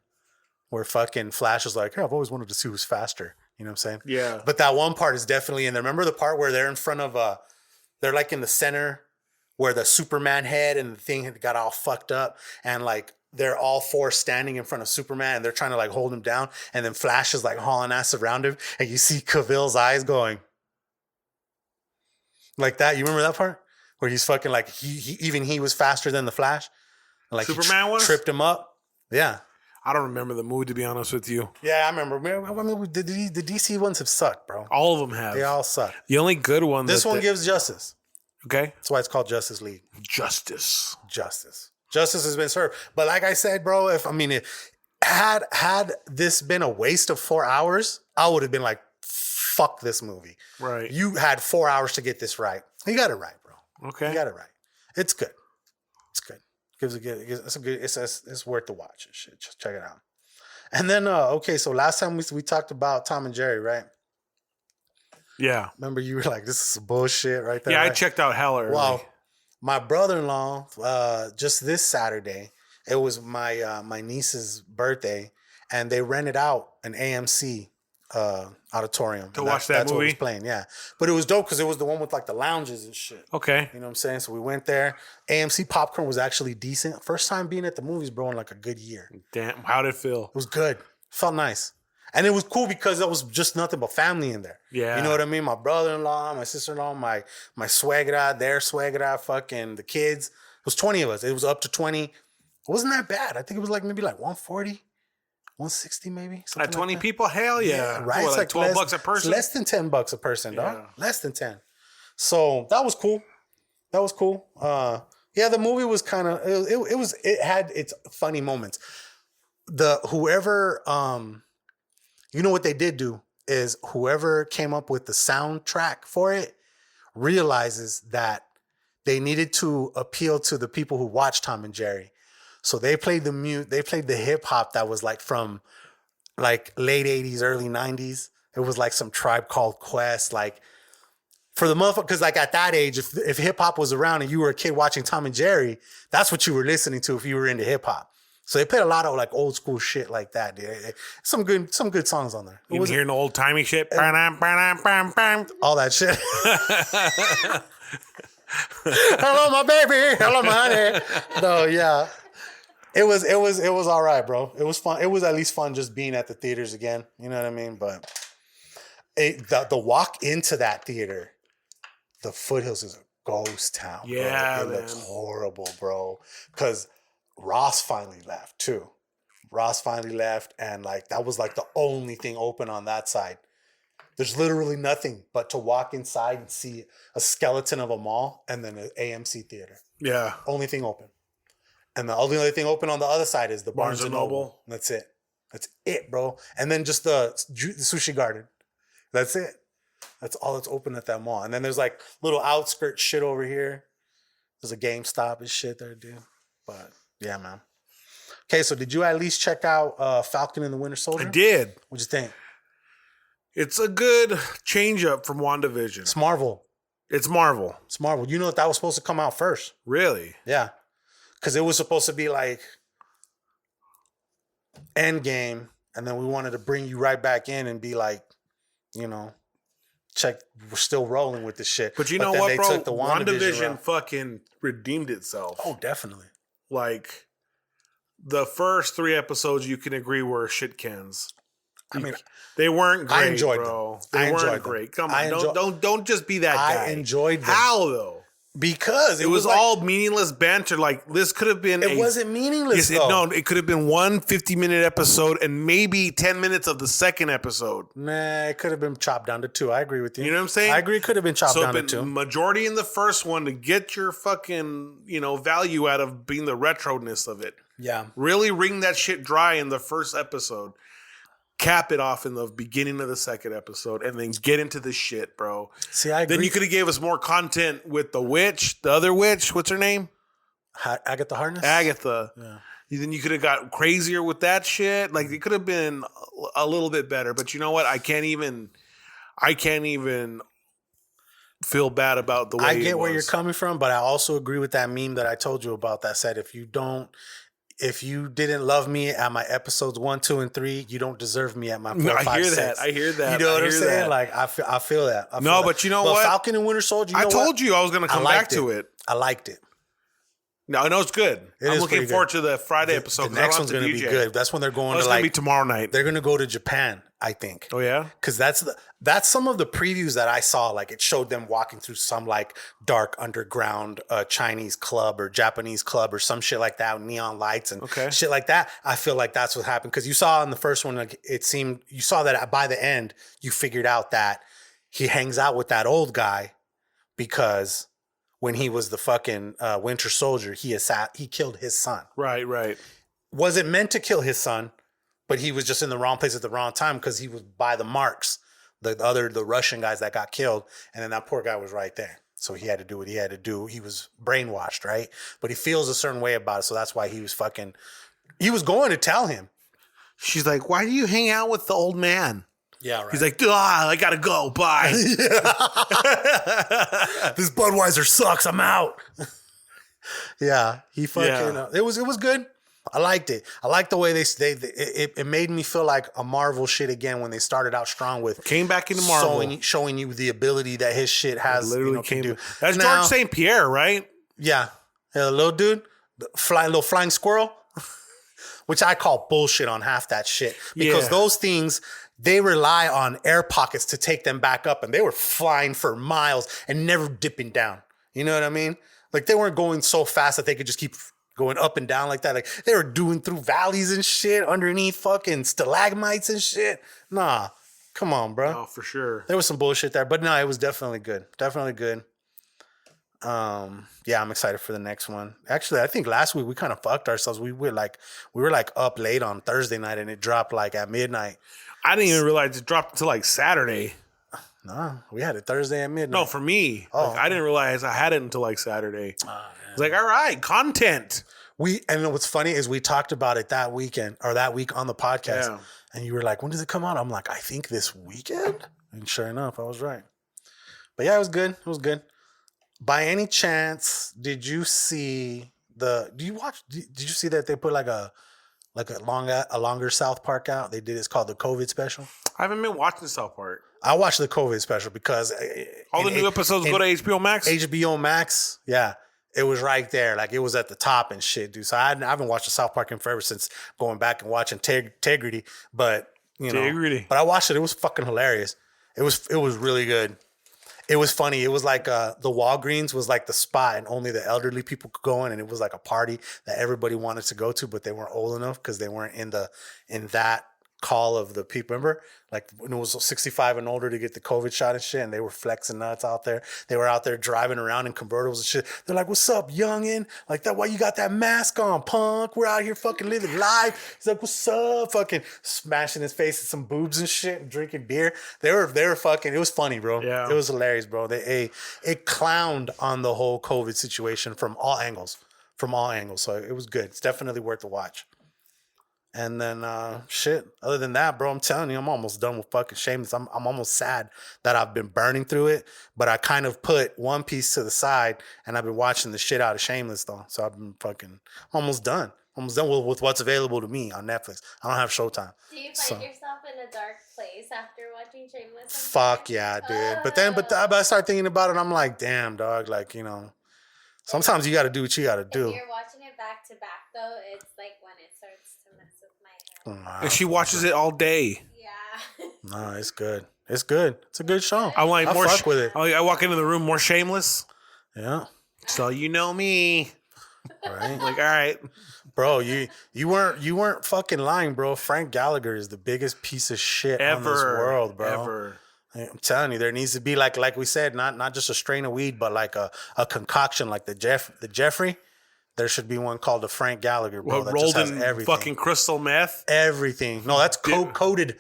where fucking Flash is like, hey, I've always wanted to see who's faster. You know what I'm saying? Yeah. But that one part is definitely in there. Remember the part where they're in front of they're like in the center where the Superman head and the thing had got all fucked up, and like they're all four standing in front of Superman and they're trying to like hold him down, and then Flash is like hauling ass around him, and you see Cavill's eyes going like that. You remember that part where he's fucking like he was faster than the Flash, and like Superman was tripped him up. Yeah. I don't remember the movie, to be honest with you. Yeah, I remember. I mean, the DC ones have sucked, bro. All of them have. They all suck. The only good one. This one gives justice. Okay. That's why it's called Justice League. Justice Justice has been served. But like I said, bro, if had this been a waste of 4 hours, I would have been like, fuck this movie. Right. You had 4 hours to get this right. You got it right, bro. Okay. You got it right. It's good. It's good. It's worth the watch and shit. Just check it out. And then okay, so last time we talked about Tom and Jerry, right? Yeah. Remember you were like, this is some bullshit right there. Yeah, right? I checked out hella early. Well, my brother-in-law, just this Saturday, it was my niece's birthday, and they rented out an AMC auditorium to watch that that's movie. What was playing, yeah. But it was dope because it was the one with like the lounges and shit. Okay. You know what I'm saying? So we went there. AMC popcorn was actually decent. First time being at the movies, bro, in like a good year. Damn, how did it feel? It was good. Felt nice. And it was cool because there was just nothing but family in there. Yeah. You know what I mean? My brother-in-law, my sister-in-law, my suegra, their suegra, fucking the kids. It was 20 of us. It was up to 20. It wasn't that bad. I think it was like maybe like 140, 160 maybe. At 20 like people? Hell yeah. Right? What, It's like $12 a person? Less than $10 a person, dog. Yeah. Less than 10. So that was cool. Yeah, the movie was kind of, it had its funny moments. You know what they did do is whoever came up with the soundtrack for it realizes that they needed to appeal to the people who watch Tom and Jerry. So they played the hip hop that was like from like late 80s, early 90s. It was like some Tribe Called Quest, like for the motherfucker, because like at that age, if hip hop was around and you were a kid watching Tom and Jerry, that's what you were listening to if you were into hip hop. So they played a lot of like old school shit like that, dude. Some good songs on there. You been hearing the old timey shit? All that shit. Hello, my baby. Hello, my honey. No, yeah. It was all right, bro. It was fun. It was at least fun just being at the theaters again. You know what I mean? But the walk into that theater, the Foothills is a ghost town. Yeah, bro. It looks horrible, bro. Because Ross finally left too. And like that was like the only thing open on that side. There's literally nothing but to walk inside and see a skeleton of a mall and then an AMC theater. Yeah. Only thing open. And the only other thing open on the other side is the Barnes and Noble. That's it, bro. And then just the Sushi Garden. That's it. That's all that's open at that mall. And then there's like little outskirt shit over here. There's a GameStop and shit there, dude. But yeah, man. Okay, so did you at least check out Falcon and the Winter Soldier? I did. What'd you think? It's a good change up from WandaVision. It's Marvel. It's Marvel. You know that was supposed to come out first. Really? Yeah. Because it was supposed to be like Endgame, and then we wanted to bring you right back in and be like, you know, check, we're still rolling with this shit. But you know what, bro? WandaVision fucking redeemed itself. Oh, definitely. Like, the first 3 episodes, you can agree, were shit cans. I mean, they weren't great, I enjoyed bro. them. They weren't great. Come on, don't just be that guy. I enjoyed them. How though? Because it was like, all meaningless banter. Like this could have been. It wasn't meaningless. It could have been one 50-minute episode and maybe 10 minutes of the second episode. Nah, it could have been chopped down to 2. I agree with you. You know what I'm saying? I agree. It could have been chopped down to 2. Majority in the first one to get your fucking value out of being the retroness of it. Yeah. Really wring that shit dry in the first episode. Cap it off in the beginning of the second episode and then get into the shit, bro. See, I agree. Then you could have gave us more content with the other witch. What's her name? Agatha Harkness? Agatha. Yeah. Then you could have got crazier with that shit. Like it could have been a little bit better. But you know what? I can't even feel bad about the way I get where you're coming from, but I also agree with that meme that I told you about that said if you don't if you didn't love me at my episodes 1, 2, and 3, you don't deserve me at my 4, 5, 6. I hear that. You know what I I'm hear saying? that. Like I feel that. But you know what? Falcon and Winter Soldier. I told you I was going to come back to it. I liked it. No, I know it's good. I'm looking forward to the Friday episode. The next one's going to be good. That's when they're going to it's going to be tomorrow night. They're going to go to Japan, I think. Oh yeah, because that's some of the previews that I saw. Like it showed them walking through some like dark underground Chinese club or Japanese club or some shit like that with neon lights and shit like that. I feel like that's what happened because you saw in the first one, like it seemed you saw that by the end you figured out that he hangs out with that old guy because when he was the fucking Winter Soldier, he killed his son. Right. Wasn't meant to kill his son, but he was just in the wrong place at the wrong time because he was by the marks, the Russian guys that got killed, and then that poor guy was right there. So he had to do what he had to do. He was brainwashed, right? But he feels a certain way about it, so that's why he was going to tell him. She's like, "Why do you hang out with the old man?" Yeah, right. He's like, I gotta go. Bye. This Budweiser sucks. I'm out. Yeah, he fucking. It was good. I liked it. I liked the way it made me feel like a Marvel shit again when they started out strong with came back into Marvel, showing you the ability that his shit has. Literally can do. That's George St. Pierre, right? Yeah, the little dude, little flying squirrel, which I call bullshit on half that shit because those things. They rely on air pockets to take them back up, and they were flying for miles and never dipping down. You know what I mean? Like they weren't going so fast that they could just keep going up and down like that. Like they were doing through valleys and shit underneath fucking stalagmites and shit. Nah, come on, bro. Oh, for sure. There was some bullshit there, but no, it was definitely good. Definitely good. Yeah, I'm excited for the next one. Actually, I think last week we kind of fucked ourselves. We were like up late on Thursday night, and it dropped like at midnight. I didn't even realize it dropped until like Saturday. No, we had it Thursday at midnight. No, for me. I didn't realize I had it until like Saturday. It's like, all right, content. And what's funny is we talked about it that weekend or that week on the podcast. Yeah. And you were like, when does it come out? I'm like, I think this weekend. And sure enough, I was right. But yeah, it was good. It was good. By any chance, did you see did you see that they put like a longer South Park out? It's called the COVID special. I haven't been watching South Park. I watched the COVID special because all the new episodes go to HBO Max. HBO Max, yeah, it was right there, like it was at the top and shit, dude. So I haven't watched the South Park in forever since going back and watching Integrity, but but I watched it. It was fucking hilarious. It was really good. It was funny. It was like the Walgreens was like the spot and only the elderly people could go in, and it was like a party that everybody wanted to go to, but they weren't old enough because they weren't in that call of the people. Remember, like when it was 65 and older to get the COVID shot and shit, and they were flexing nuts out there. They were out there driving around in convertibles and shit. They're like, "What's up, youngin? Like that? Why you got that mask on, punk? We're out here fucking living life." He's like, "What's up?" Fucking smashing his face at some boobs and shit and drinking beer. They were fucking. It was funny, bro. Yeah, it was hilarious, bro. It clowned on the whole COVID situation from all angles. So it was good. It's definitely worth a watch. And then shit. Other than that, bro, I'm telling you, I'm almost done with fucking Shameless. I'm almost sad that I've been burning through it, but I kind of put One Piece to the side, and I've been watching the shit out of Shameless though. So I've been fucking almost done. Almost done with what's available to me on Netflix. I don't have Showtime. Do you find yourself in a dark place after watching Shameless? Fuck yeah, dude. But I start thinking about it, I'm like, damn, dog. Like, you know, sometimes you got to do what you got to do. If you're watching it back to back, though, it's like when it starts to mess with my head. And she watches it all day. Yeah. No, it's good. It's good. It's a good show. I'm like, I fuck with it. I walk into the room more Shameless. Yeah. So you know me. Right? Like, all right. Bro, you weren't fucking lying, bro. Frank Gallagher is the biggest piece of shit on this world, bro. Ever. I'm telling you, there needs to be like we said, not just a strain of weed, but like a concoction, like the Jeffrey. There should be one called the Frank Gallagher, bro. That rolled just has in everything. fucking crystal meth. Everything. No, that's coated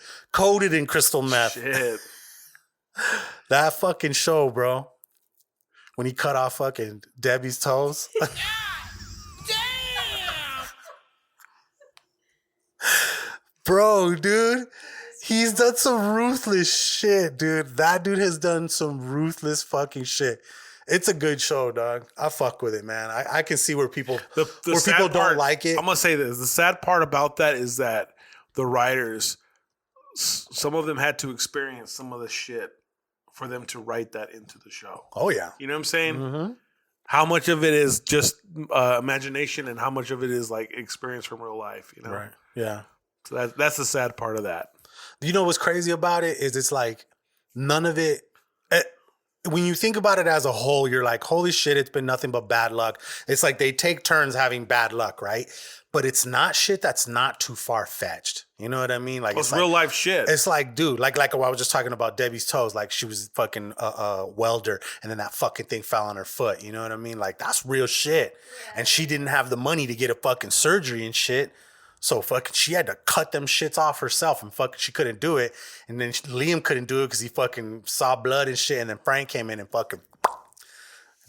in crystal meth. Shit. That fucking show, bro. When he cut off fucking Debbie's toes. Bro, dude, he's done some ruthless shit, dude. That dude has done some ruthless fucking shit. It's a good show, dog. I fuck with it, man. I can see where people The where sad people part, don't like it. I'm gonna say this: the sad part about that is that the writers, some of them had to experience some of the shit for them to write that into the show. Oh yeah, you know what I'm saying? Mm-hmm. How much of it is just imagination, and how much of it is like experience from real life? You know, Right? Yeah. So that's the sad part of that. You know what's crazy about it is it's like none of it. When you think about it as a whole, you're like, holy shit, it's been nothing but bad luck. It's like they take turns having bad luck, right? But it's not shit that's not too far fetched. You know what I mean? Like It's like, real life shit. It's like, dude, like I was just talking about Debbie's toes. Like she was fucking a welder, and then that fucking thing fell on her foot. You know what I mean? Like that's real shit. And she didn't have the money to get a fucking surgery and shit. So fucking, she had to cut them shits off herself, and fucking, she couldn't do it. And then Liam couldn't do it because he fucking saw blood and shit. And then Frank came in and fucking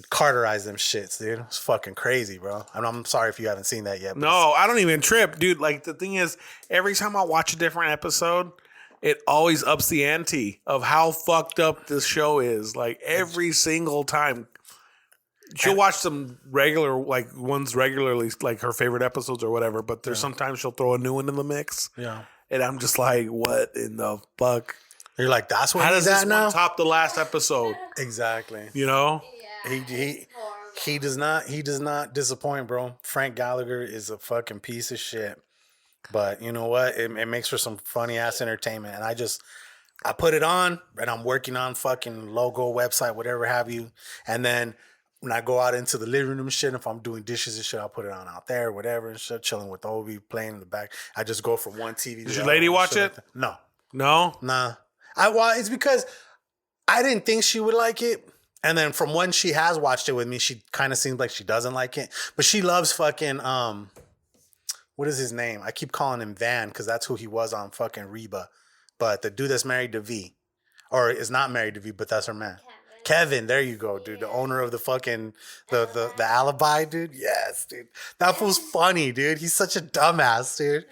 carterized them shits, dude. It's fucking crazy, bro. I'm sorry if you haven't seen that yet. But No, I don't even trip, dude. Like the thing is, every time I watch a different episode, it always ups the ante of how fucked up this show is. Like every single time. She'll watch some regular, like ones regularly, like her favorite episodes or whatever. But there's sometimes she'll throw a new one in the mix. Yeah. And I'm just like, what in the fuck? You're like, that's what How he's does this at now? one top the last episode? Exactly. You know? He does not disappoint, bro. Frank Gallagher is a fucking piece of shit. But you know what? It makes for some funny ass entertainment. And I put it on and I'm working on fucking logo, website, whatever have you. And then when I go out into the living room and shit, if I'm doing dishes and shit, I'll put it on out there, whatever, and shit, chilling with Obi, playing in the back. I just go from one TV to Does the your other lady and watch shit it? like that. No. No? Nah. It's because I didn't think she would like it. And then from when she has watched it with me, she kind of seems like she doesn't like it. But she loves fucking, what is his name? I keep calling him Van because that's who he was on fucking Reba. But the dude that's married to V, or is not married to V, but that's her man. Kevin, there you go, dude. The owner of the fucking the alibi, dude. Yes, dude. That fool's funny, dude. He's such a dumbass, dude.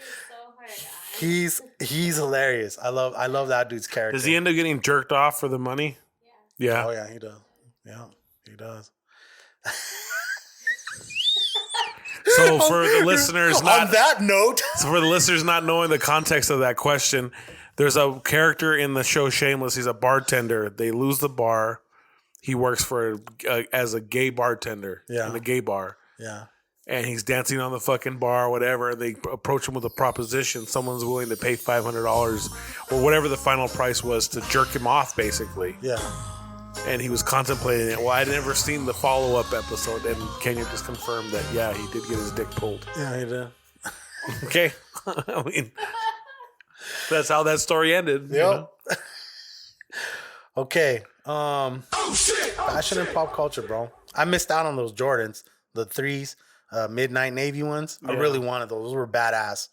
He's hilarious. I love that dude's character. Does he end up getting jerked off for the money? Yeah. Oh yeah, he does. Yeah, he does. So for the listeners not on that note, so for the listeners not knowing the context of that question, there's a character in the show Shameless. He's a bartender. They lose the bar. He works for as a gay bartender in a gay bar. Yeah. And he's dancing on the fucking bar or whatever. They approach him with a proposition. Someone's willing to pay $500 or whatever the final price was to jerk him off, basically. Yeah. And he was contemplating it. Well, I'd never seen the follow-up episode. And Kenya just confirmed that, yeah, he did get his dick pulled. Yeah, he did. Okay. I mean, that's how that story ended. Yep. You know? Okay. Fashion and pop culture, bro. I missed out on those Jordans, the 3s, Midnight Navy ones. I really wanted those. Those were badass.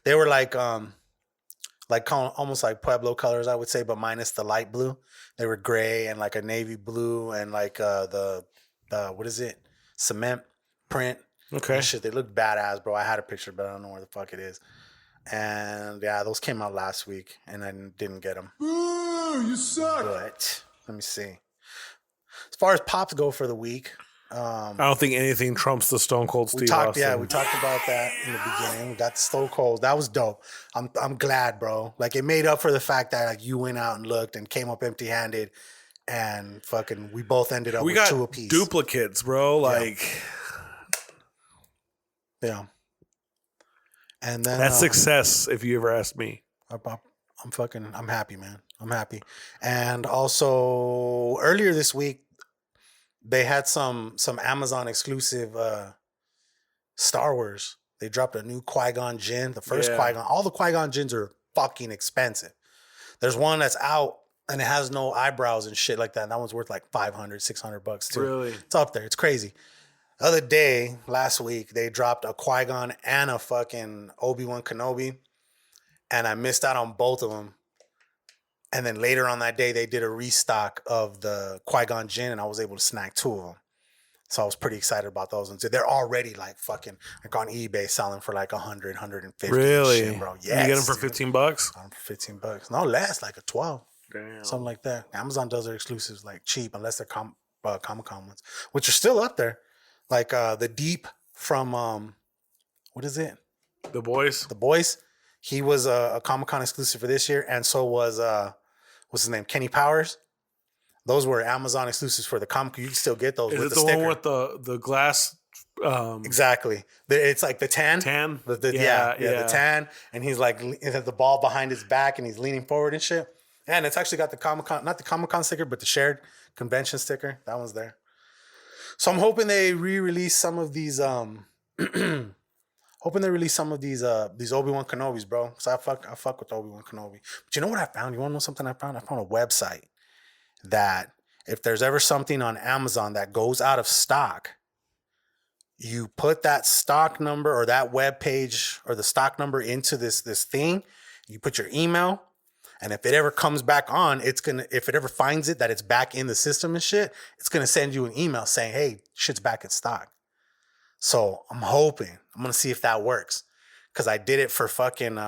They were like almost like Pueblo colors, I would say, but minus the light blue. They were gray and like a navy blue and like the what is it? Cement print. Okay. Shit, they look badass, bro. I had a picture, but I don't know where the fuck it is. And yeah, those came out last week, and I didn't get them. Ooh, you suck. But let me see. As far as pops go for the week, I don't think anything trumps the Stone Cold Steve Austin. Yeah, we talked about that in the beginning. We got the Stone Cold. That was dope. I'm glad, bro. Like it made up for the fact that like you went out and looked and came up empty-handed, and fucking we both ended up with two apiece. Duplicates, bro. Like, yeah. And then that's success, if you ever ask me. I'm happy, man. I'm happy. And also earlier this week, they had some Amazon exclusive Star Wars. They dropped a new Qui-Gon Jinn. The first Qui-Gon. All the Qui-Gon Jinns are fucking expensive. There's one that's out and it has no eyebrows and shit like that. And that one's worth like $500, $600 too. Really? It's up there. It's crazy. The other day, last week, they dropped a Qui-Gon and a fucking Obi-Wan Kenobi. And I missed out on both of them. And then later on that day, they did a restock of the Qui-Gon Jinn, and I was able to snag two of them. So I was pretty excited about those ones. They're already like fucking like on eBay selling for like 100, 150. Really? Shit, bro. Yes, you get them for $15? Got them for $15. No less, like a 12. Damn. Something like that. Amazon does their exclusives like cheap unless they're Comic-Con ones, which are still up there. Like the Deep from what is it? The Boys. The Boys. He was a Comic-Con exclusive for this year, and so was what's his name? Kenny Powers. Those were Amazon exclusives for the comic. You can still get those. Is with it the the sticker. one with the glass? Exactly. It's like the tan. Tan? The tan. And he's like, he has the ball behind his back and he's leaning forward and shit. And it's actually got the Comic-Con, not the Comic-Con sticker, but the shared convention sticker. That one's there. So I'm hoping they re-release some of these, Obi-Wan Kenobis, bro. Because I fuck with Obi-Wan Kenobi. But you know what I found? You want to know something I found? I found a website that if there's ever something on Amazon that goes out of stock, you put that stock number or that web page or the stock number into this thing. You put your email, and if it ever comes back on, if it ever finds it that it's back in the system and shit, it's gonna send you an email saying, "Hey, shit's back in stock." So I'm gonna see if that works, because I did it for fucking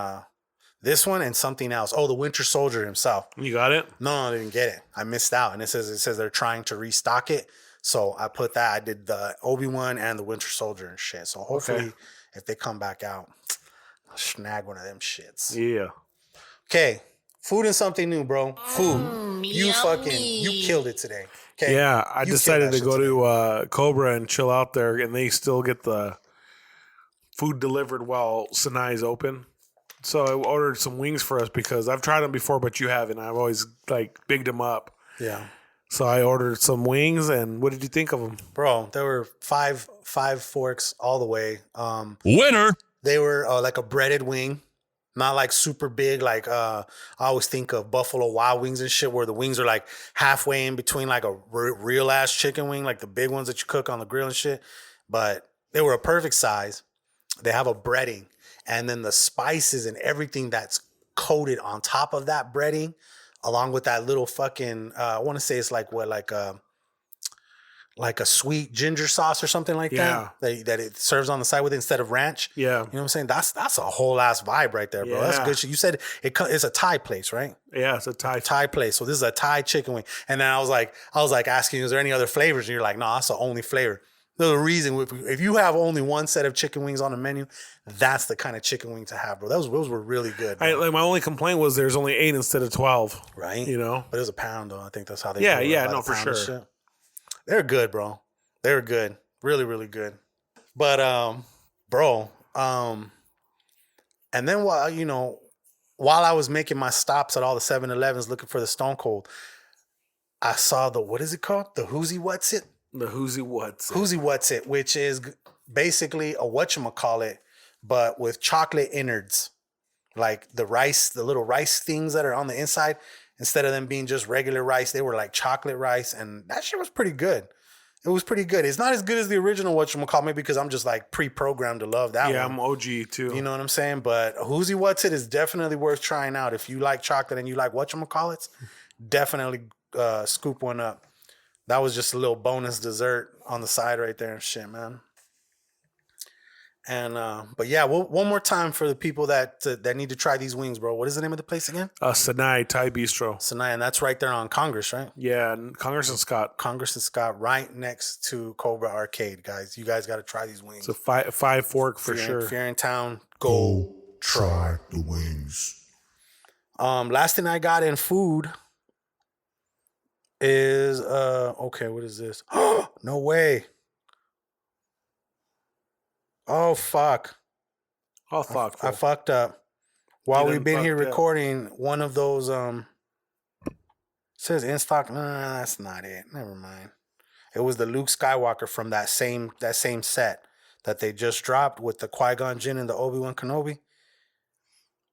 this one and something else. Oh, the Winter Soldier himself. You got it? No, I didn't get it. I missed out, and it says they're trying to restock it. So I put that. I did the Obi-Wan and the Winter Soldier and shit. So hopefully, if they come back out, I'll snag one of them shits. Yeah. Okay, food and something new, bro. Food. You killed it today. Okay. Yeah, I You decided to killed that go to Cobra and chill out there, and they still get the food delivered while Senai is open. So I ordered some wings for us because I've tried them before, but you haven't. I've always bigged them up. Yeah. So I ordered some wings, and what did you think of them? Bro, there were five forks all the way. Winner. They were like a breaded wing, not like super big. Like I always think of Buffalo Wild Wings and shit, where the wings are like halfway in between like a real ass chicken wing, like the big ones that you cook on the grill and shit. But they were a perfect size. They have a breading, and then the spices and everything that's coated on top of that breading, along with that little fucking, I want to say it's like a sweet ginger sauce or something like that it serves on the side with it instead of ranch. Yeah. You know what I'm saying? That's a whole ass vibe right there, bro. Yeah. That's good shit. You said it's a Thai place, right? Yeah, it's a Thai place. So this is a Thai chicken wing. And then I was like asking, is there any other flavors? And you're like, no, that's the only flavor. The reason, if you have only one set of chicken wings on the menu, that's the kind of chicken wing to have, bro. Those were really good. My only complaint was there's only 8 instead of 12. Right. You know? But it was a pound, though. I think that's how they Yeah, do it, yeah, by no, the for pound and sure. shit. They're good, bro. They're good. Really, really good. But, bro, and then while I was making my stops at all the 7-Elevens looking for the Stone Cold, I saw what is it called? The Whozeewhatsit? The Whozeewhatsit. Whozeewhatsit, which is basically a whatchamacallit, but with chocolate innards. Like the little rice things that are on the inside, instead of them being just regular rice, they were like chocolate rice, and that shit was pretty good. It was pretty good. It's not as good as the original whatchamacallit, maybe because I'm just like pre-programmed to love that one. Yeah, I'm OG too. You know what I'm saying? But Whozeewhatsit is definitely worth trying out. If you like chocolate and you like whatchamacallits, definitely scoop one up. That was just a little bonus dessert on the side right there and shit, man. And but yeah, one more time for the people that need to try these wings, bro. What is the name of the place again? Senai Thai Bistro. Senai, and that's right there on Congress, right? Yeah, Congress and Scott. Congress and Scott, right next to Cobra Arcade, guys. You guys got to try these wings. It's a five fork for sure. If you're in town, go try the wings. Last thing I got in food is okay, what is this? No way. Oh fuck. Oh fuck. I fucked up. While we've been here recording, one of those says in stock. Nah, that's not it. Never mind. It was the Luke Skywalker from that same set that they just dropped with the Qui-Gon Jinn and the Obi-Wan Kenobi.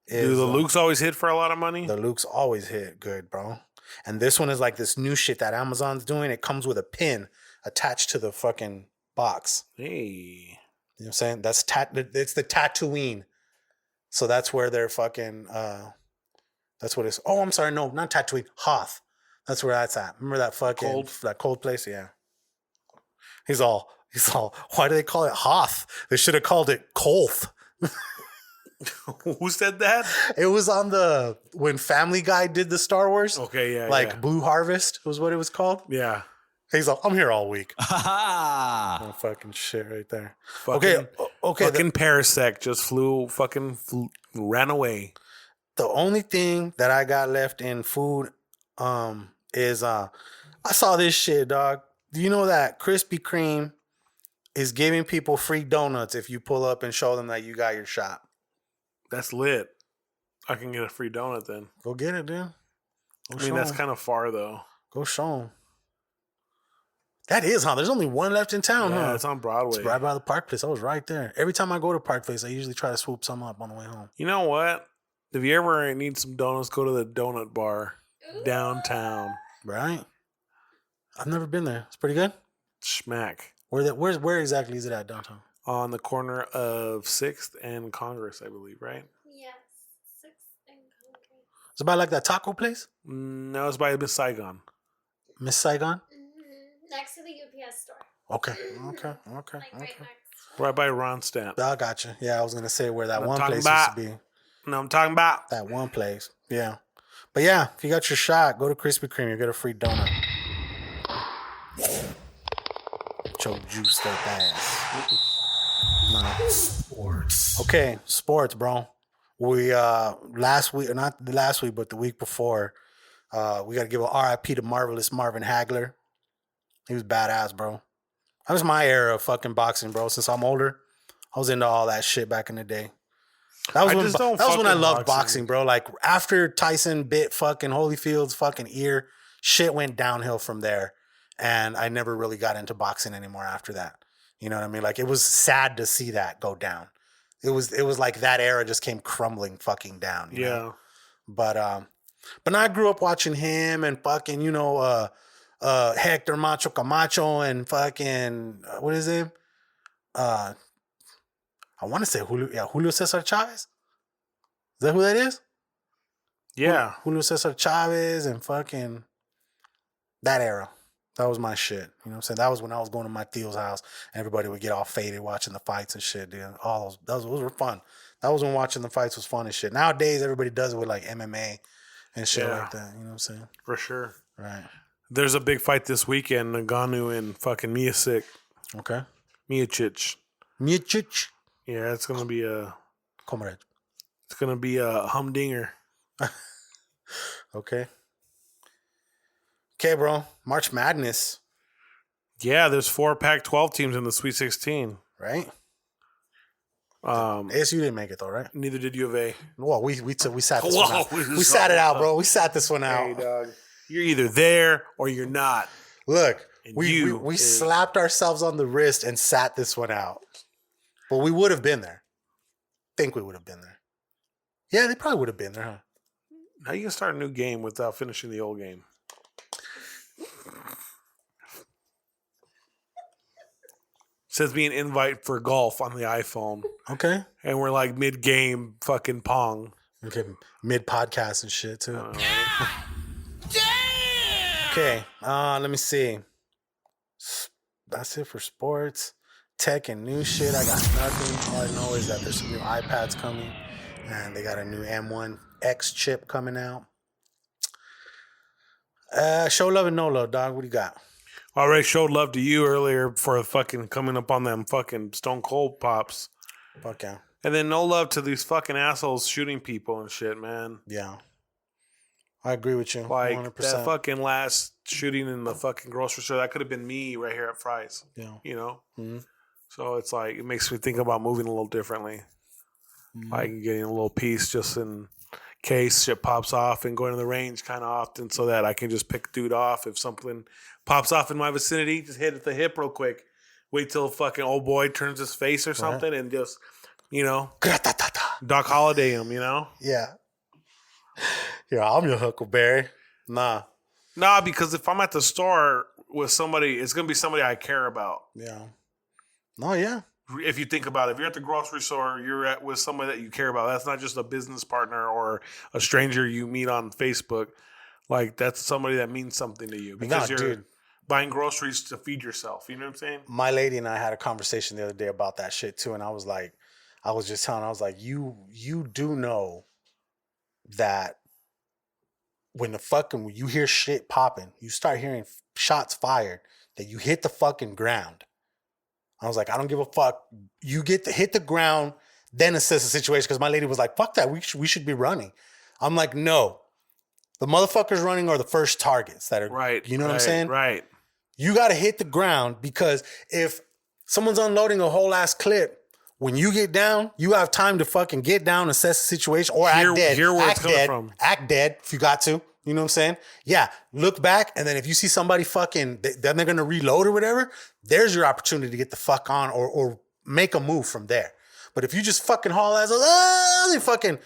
Do the Lukes always hit for a lot of money? The Lukes always hit good, bro. And this one is like this new shit that Amazon's doing. It comes with a pin attached to the fucking box. Hey. You know what I'm saying? It's the Tatooine. So that's where they're fucking that's what it's. Oh, I'm sorry, no, not Tatooine, Hoth. That's where that's at. Remember that fucking that cold place? Yeah. He's all, why do they call it Hoth? They should have called it Kolth. Who said that? It was on when Family Guy did the Star Wars. Okay, yeah. Blue Harvest was what it was called. Yeah. He's like, I'm here all week. Ha Oh, fucking shit right there. Fucking, okay. Fucking Parasect just ran away. The only thing that I got left in food is I saw this shit, dog. Do you know that Krispy Kreme is giving people free donuts if you pull up and show them that you got your shot? That's lit. I can get a free donut then. Go get it, dude. I mean, that's kind of far though. Go show them. That is, huh? There's only one left in town, huh? Yeah, it's on Broadway. It's right by the Park Place. I was right there. Every time I go to Park Place, I usually try to swoop some up on the way home. You know what? If you ever need some donuts, go to the donut bar downtown. Right? I've never been there. It's pretty good. Schmack. Where exactly is it at downtown? On the corner of 6th and Congress, I believe, right? Yes, 6th and Congress. It's about like that taco place? No, it's by Miss Saigon. Miss Saigon? Next to the UPS store. Okay. Right by Ronstadt. I gotcha. Yeah, I was gonna say where that one place about. used to be. No, I'm talking about that one place. Yeah. But yeah, if you got your shot, go to Krispy Kreme. You get a free donut. Choke juice that ass. No. Sports. Okay, sports, bro. We last week, or not the last week, but the week before, we got to give a RIP to Marvelous Marvin Haggler. He was badass, bro. That was my era of fucking boxing, bro. Since I'm older, I was into all that shit back in the day. That was when I loved boxing, bro. Like after Tyson bit fucking Holyfield's fucking ear, shit went downhill from there. And I never really got into boxing anymore after that. You know what I mean? Like it was sad to see that go down. It was like that era just came crumbling fucking down. You know? But now I grew up watching him and fucking, Hector Macho Camacho and fucking what is it? I want to say Julio Cesar Chavez. Is that who that is? Yeah. Julio Cesar Chavez and fucking that era. That was my shit. You know what I'm saying? That was when I was going to my Theo's house and everybody would get all faded watching the fights and shit, dude. All those were fun. That was when watching the fights was fun and shit. Nowadays, everybody does it with like MMA and shit like that. You know what I'm saying? For sure. Right. There's a big fight this weekend. Ngannou and fucking Miocic. Okay. Miocic. Yeah, it's gonna be a comrade. It's gonna be a humdinger. Okay. Okay, bro. March Madness. Yeah, there's 4 Pac-12 teams in the Sweet 16. Right. ASU didn't make it though, right? Neither did U of A. Well, we sat this one out. We sat it out, bro. We sat this one out. Hey, dog. You're either there or you're not. Look, we slapped ourselves on the wrist and sat this one out. But we would have been there. Think we would have been there. Yeah, they probably would have been there, huh? How you gonna start a new game without finishing the old game? Says me an invite for golf on the iPhone. Okay. And we're like mid-game fucking pong. Okay, mid-podcast and shit, too. Okay, let me see. That's it for sports. Tech and new shit, I got nothing. All I know is that there's some new iPads coming. And they got a new M1X chip coming out. Show love and no love, dog. What do you got? Already showed love to you earlier for fucking coming up on them fucking Stone Cold pops. Fuck yeah. And then no love to these fucking assholes shooting people and shit, man. Yeah. I agree with you. Like 100%. that fucking last shooting in the fucking grocery store, that could have been me right here at Fry's. Yeah. You know? Mm-hmm. So it's like, it makes me think about moving a little differently. Mm-hmm. Like getting a little piece just in case shit pops off and going to the range kind of often so that I can just pick dude off. If something pops off in my vicinity, just hit at the hip real quick. Wait till fucking old boy turns his face or something and just, Doc Holliday him, you know? Yeah. Yeah, I'm your Huckleberry. Nah, because if I'm at the store with somebody, it's going to be somebody I care about. Yeah. No, yeah. If you think about it, if you're at the grocery store, you're with somebody that you care about. That's not just a business partner or a stranger you meet on Facebook. Like, that's somebody that means something to you because you're buying groceries to feed yourself. You know what I'm saying? My lady and I had a conversation the other day about that shit too. And I was like, you do know that when you hear shit popping, you start hearing shots fired that you hit the fucking ground. I was like, I don't give a fuck. You get to hit the ground, then assess the situation. Because my lady was like, fuck that. We should be running. I'm like, no. The motherfuckers running are the first targets that are, right. You know what I'm saying? Right. You got to hit the ground because if someone's unloading a whole ass clip, when you get down, you have time to fucking get down, assess the situation, or act dead. Hear where it's coming from. Act dead if you got to. You know what I'm saying? Yeah. Look back, and then if you see somebody fucking, then they're going to reload or whatever, there's your opportunity to get the fuck on or make a move from there. But if you just fucking haul ass, they fucking...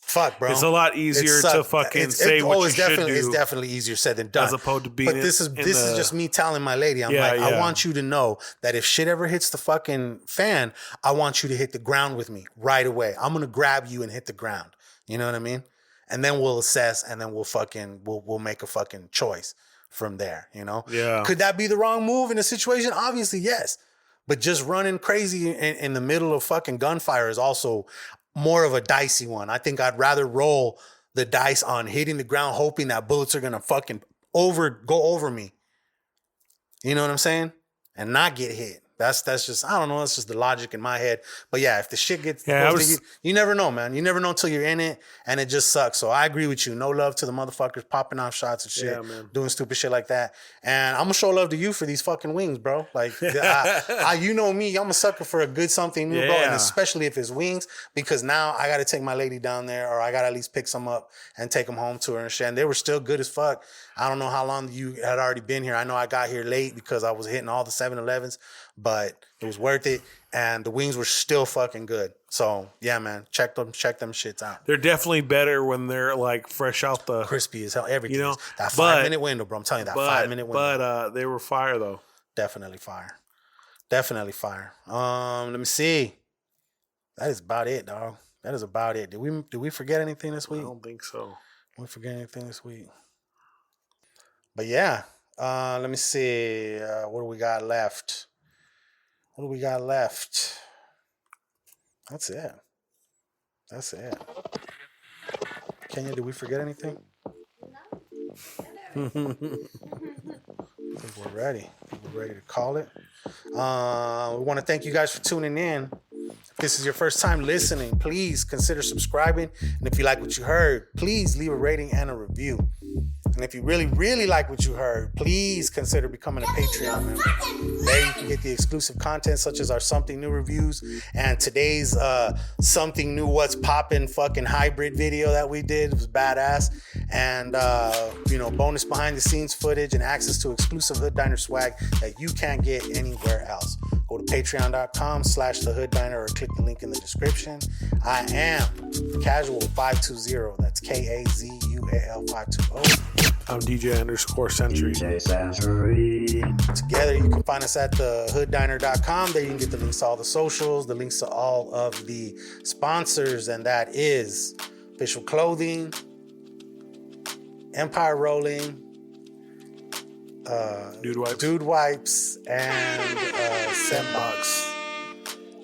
Fuck, bro. It's a lot easier to fucking say what you should do. It's definitely easier said than done. As opposed to being But this is just me telling my lady. I'm like, I want you to know that if shit ever hits the fucking fan, I want you to hit the ground with me right away. I'm going to grab you and hit the ground. You know what I mean? And then we'll assess and then we'll make a fucking choice from there, you know? Yeah. Could that be the wrong move in a situation? Obviously, yes. But just running crazy in the middle of fucking gunfire is also more of a dicey one. I think I'd rather roll the dice on hitting the ground, hoping that bullets are gonna fucking go over me. You know what I'm saying? And not get hit. That's just, I don't know, that's just the logic in my head. But yeah, if the shit gets you never know, man. You never know until you're in it, and it just sucks. So I agree with you. No love to the motherfuckers popping off shots and shit, doing stupid shit like that. And I'm gonna show love to you for these fucking wings, bro. Like, you know me, I'm a sucker for a good something new, bro. And especially if it's wings, because now I gotta take my lady down there, or I gotta at least pick some up and take them home to her and shit. And they were still good as fuck. I don't know how long you had already been here. I know I got here late because I was hitting all the 7-Elevens, but it was worth it. And the wings were still fucking good. So yeah, man, check them shits out. They're definitely better when they're like fresh out the crispy as hell. Everything. You know, that 5-minute window, bro. I'm telling you, that 5-minute window. But they were fire though. Definitely fire. Definitely fire. Let me see. That is about it, dog. That is about it. Did we forget anything this week? I don't think so. Did we forget anything this week? But yeah, let me see. What do we got left? That's it. Kenya, did we forget anything? I think we're ready. We're ready to call it. We want to thank you guys for tuning in. If this is your first time listening, please consider subscribing. And if you like what you heard, please leave a rating and a review. And if you really, really like what you heard, please consider becoming a Patreon member. There you can get the exclusive content such as our Something New reviews and today's Something New What's Poppin' fucking hybrid video that we did. It was badass. And, bonus behind the scenes footage and access to exclusive Hood Diner swag that you can't get anywhere else. Go to patreon.com/The Hood Diner or click the link in the description. I am Casual520. That's KAZUAL 520. I'm DJ_Century. Together, you can find us at thehooddiner.com. There you can get the links to all the socials, the links to all of the sponsors, and that is Official Clothing, Empire Rolling, Dude Wipes, and Scentbox.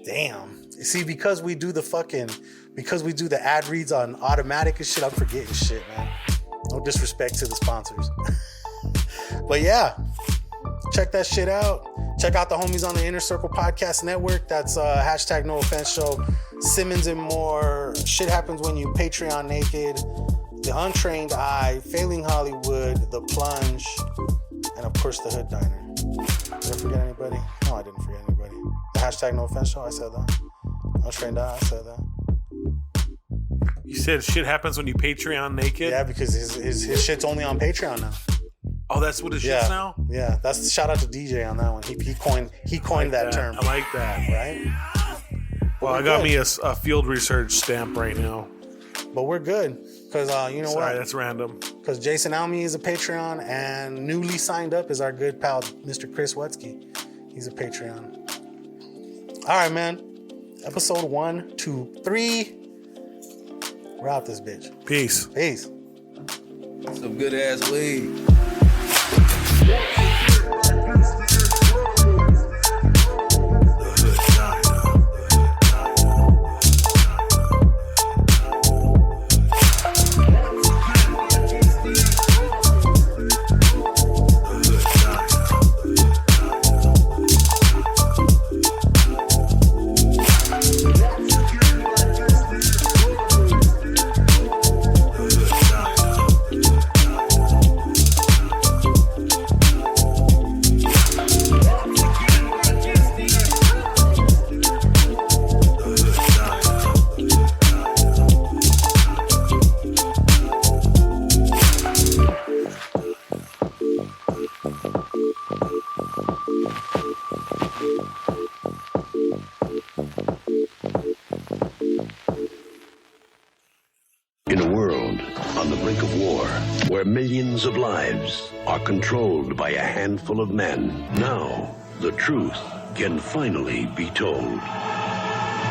Damn. See, because we do the ad reads on automatic and shit, I'm forgetting shit, man. No disrespect to the sponsors. But yeah, check that shit out. Check out the homies on the Inner Circle Podcast Network. That's hashtag No Offense Show. Simmons and More. Shit Happens When You Patreon Naked. The Untrained Eye. Failing Hollywood. The Plunge. And of course, the Hood Diner. Did I forget anybody? No, I didn't forget anybody. The hashtag No Offense Show. I said that. Untrained Eye. I said that. You said shit happens when you Patreon naked? Yeah, because his shit's only on Patreon now. Oh, that's what his shit's now? Yeah, that's shout out to DJ on that one. He coined that term. I like that. Right? Well, I got me a field research stamp right now. But we're good. Because you know what? Sorry, that's random. Because Jason Almy is a Patreon, and newly signed up is our good pal, Mr. Chris Wetsky. He's a Patreon. All right, man. Episode 1, 2, 3. We're out this bitch. Peace. Some good ass weed. In a world on the brink of war, where millions of lives are controlled by a handful of men, now the truth can finally be told.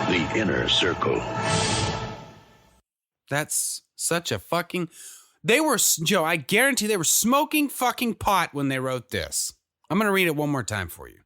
The Inner Circle. That's such a fucking... They were, Joe, I guarantee they were smoking fucking pot when they wrote this. I'm going to read it one more time for you.